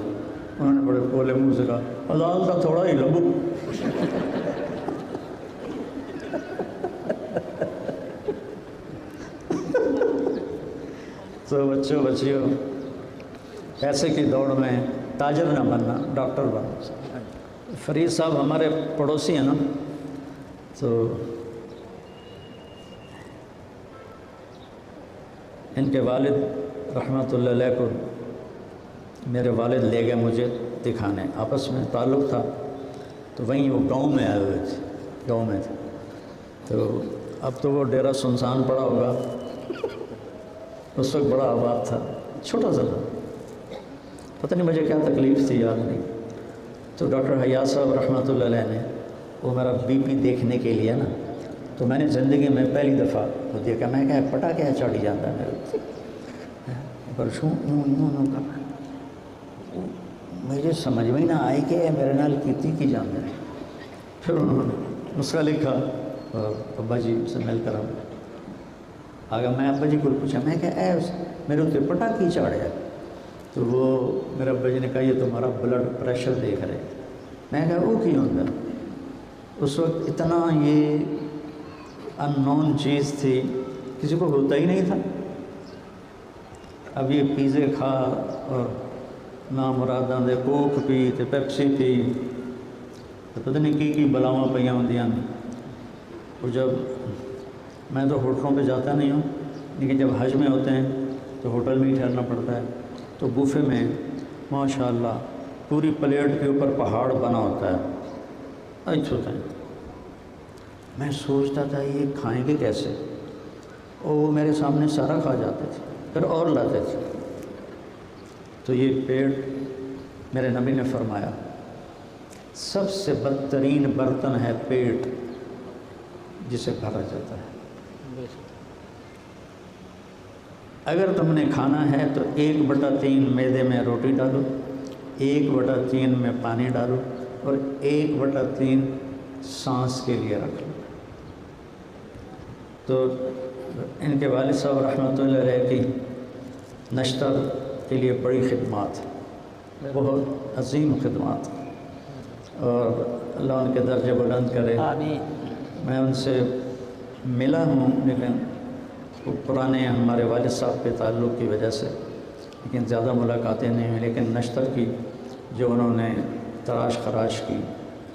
Speaker 1: انہوں نے بڑے پولے منہ سے کہا حلال کا تھوڑا ہی لبو۔ تو بچوں بچیوں پیسے کی دوڑ میں تاجر نہ بننا، ڈاکٹر بننا۔ فرید صاحب ہمارے پڑوسی ہیں نا، تو ان کے والد رحمۃ اللہ علیہ کو میرے والد لے گئے مجھے دکھانے، آپس میں تعلق تھا، تو وہیں وہ گاؤں میں آئے ہوئے تھے، گاؤں میں تھے۔ تو اب تو وہ ڈیرا سنسان پڑا ہوگا، اس وقت بڑا آباد تھا، چھوٹا سا تھا، پتہ نہیں مجھے کیا تکلیف تھی یاد نہیں۔ تو ڈاکٹر حیات صاحب رحمۃ اللہ علیہ نے وہ میرا بی پی دیکھنے کے لیے نا، تو میں نے زندگی میں پہلی دفعہ وہ دیکھا، میں کہا پٹا کیا چڑھ جاتا ہے میرے پر شوں مجھے سمجھ میں نہ آئی کہ میرے نال کیتی کی جاندے۔ پھر انہوں نے نسخہ لکھا اور ابا جی سے مل کر آگا، میں ابا جی کو پوچھا، میں کہ اے میرے اتنے پٹا کی چاڑیا؟ تو وہ میرے ابا جی نے کہا یہ تمہارا بلڈ پریشر دیکھ رہے۔ میں کہا وہ کی ہوتا؟ اس وقت اتنا یہ ان نون چیز تھی، کسی کو ہوتا ہی نہیں تھا۔ اب یہ پیزے کھا اور نامراداں دے کوک پی تے پیپسی پی، تو پتہ نہیں کی بلاواں پہ ہوندیاں۔ اور جب میں تو ہوٹلوں پہ جاتا نہیں ہوں، لیکن جب حج میں ہوتے ہیں تو ہوٹل میں ہی ٹھہرنا پڑتا ہے، تو بوفے میں ماشاءاللہ پوری پلیٹ کے اوپر پہاڑ بنا ہوتا ہے، اچھا ہوتا ہے۔ میں سوچتا تھا یہ کھائیں گے کیسے، اور وہ میرے سامنے سارا کھا جاتے تھے، پھر اور لاتے تھے۔ تو یہ پیٹ میرے نبی نے فرمایا سب سے بدترین برتن ہے پیٹ جسے بھرا جاتا ہے۔ اگر تم نے کھانا ہے تو 1/3 میدے میں روٹی ڈالو، 1/3 میں پانی ڈالو اور 1/3 سانس کے لیے رکھ لو۔ تو ان کے والد صاحب رحمۃ اللہ علیہ کی نشتر کے لیے بڑی خدمات، بہت عظیم خدمات، اور اللہ ان کے درجے بلند کرے۔
Speaker 2: آمین۔
Speaker 1: میں ان سے ملا ہوں لیکن وہ پرانے ہمارے والد صاحب کے تعلق کی وجہ سے، لیکن زیادہ ملاقاتیں نہیں ہوئیں، لیکن نشتر کی جو انہوں نے تراش خراش کی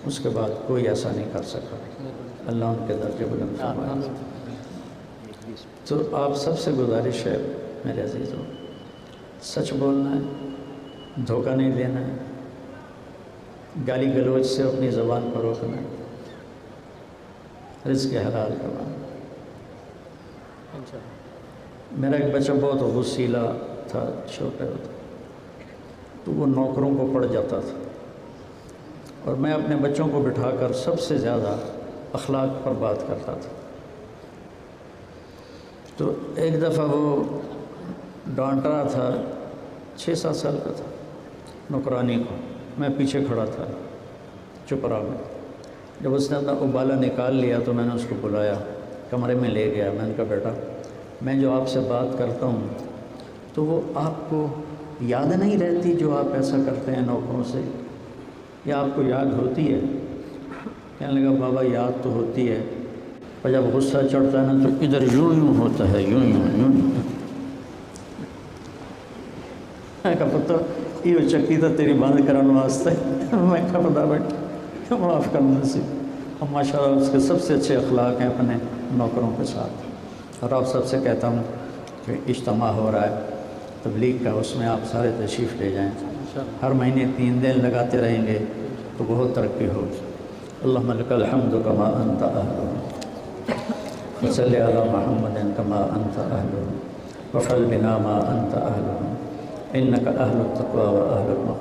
Speaker 1: اس کے بعد کوئی ایسا نہیں کر سکا۔ اللہ ان کے درجے بلند فرمائے۔ تو آپ سب سے گزارش ہے میرے عزیزوں، سچ بولنا ہے، دھوکہ نہیں دینا ہے، گالی گلوچ سے اپنی زبان پر روکنا ہے، رزق حلال کروانا۔ میرا ایک بچہ بہت غصیلا تھا، چھوٹا ہوتا تو وہ نوکروں کو پڑ جاتا تھا، اور میں اپنے بچوں کو بٹھا کر سب سے زیادہ اخلاق پر بات کرتا تھا۔ تو ایک دفعہ وہ ڈانٹ رہا تھا، 6-7 سال کا تھا، نوکرانی کو، میں پیچھے کھڑا تھا چپ رہا میں۔ جب اس نے اپنا ابالا نکال لیا تو میں نے اس کو بلایا، کمرے میں لے گیا، میں نے کہا بیٹا میں جو آپ سے بات کرتا ہوں تو وہ آپ کو یاد نہیں رہتی جو آپ ایسا کرتے ہیں نوکروں سے، یا آپ کو یاد ہوتی ہے؟ کہنے لگا بابا یاد تو ہوتی ہے، اور جب غصہ چڑھتا ہے نا تو ادھر یوں یوں ہوتا ہے، یوں یوں یوں یوں۔ میں کہا پتہ یہ چکی تو تیری بند کرنے واسطے، میں کہا پتہ بیٹا معاف کرنا سی۔ اور ماشاء اللہ اس کے سب سے اچھے اخلاق ہیں اپنے نوکروں کے ساتھ۔ اور آپ سب سے کہتا ہوں کہ اجتماع ہو رہا ہے تبلیغ کا، اس میں آپ سارے تشریف لے جائیں، ہر مہینے 3 دن لگاتے رہیں گے تو بہت ترقی ہوگی۔ اللہم لک الحمد کما انت اہلہ، صلی علی محمد کما انت اہلہ، وفعل بنا ما انت اہلہ، انک اہل التقوی و اہل المغفرۃ۔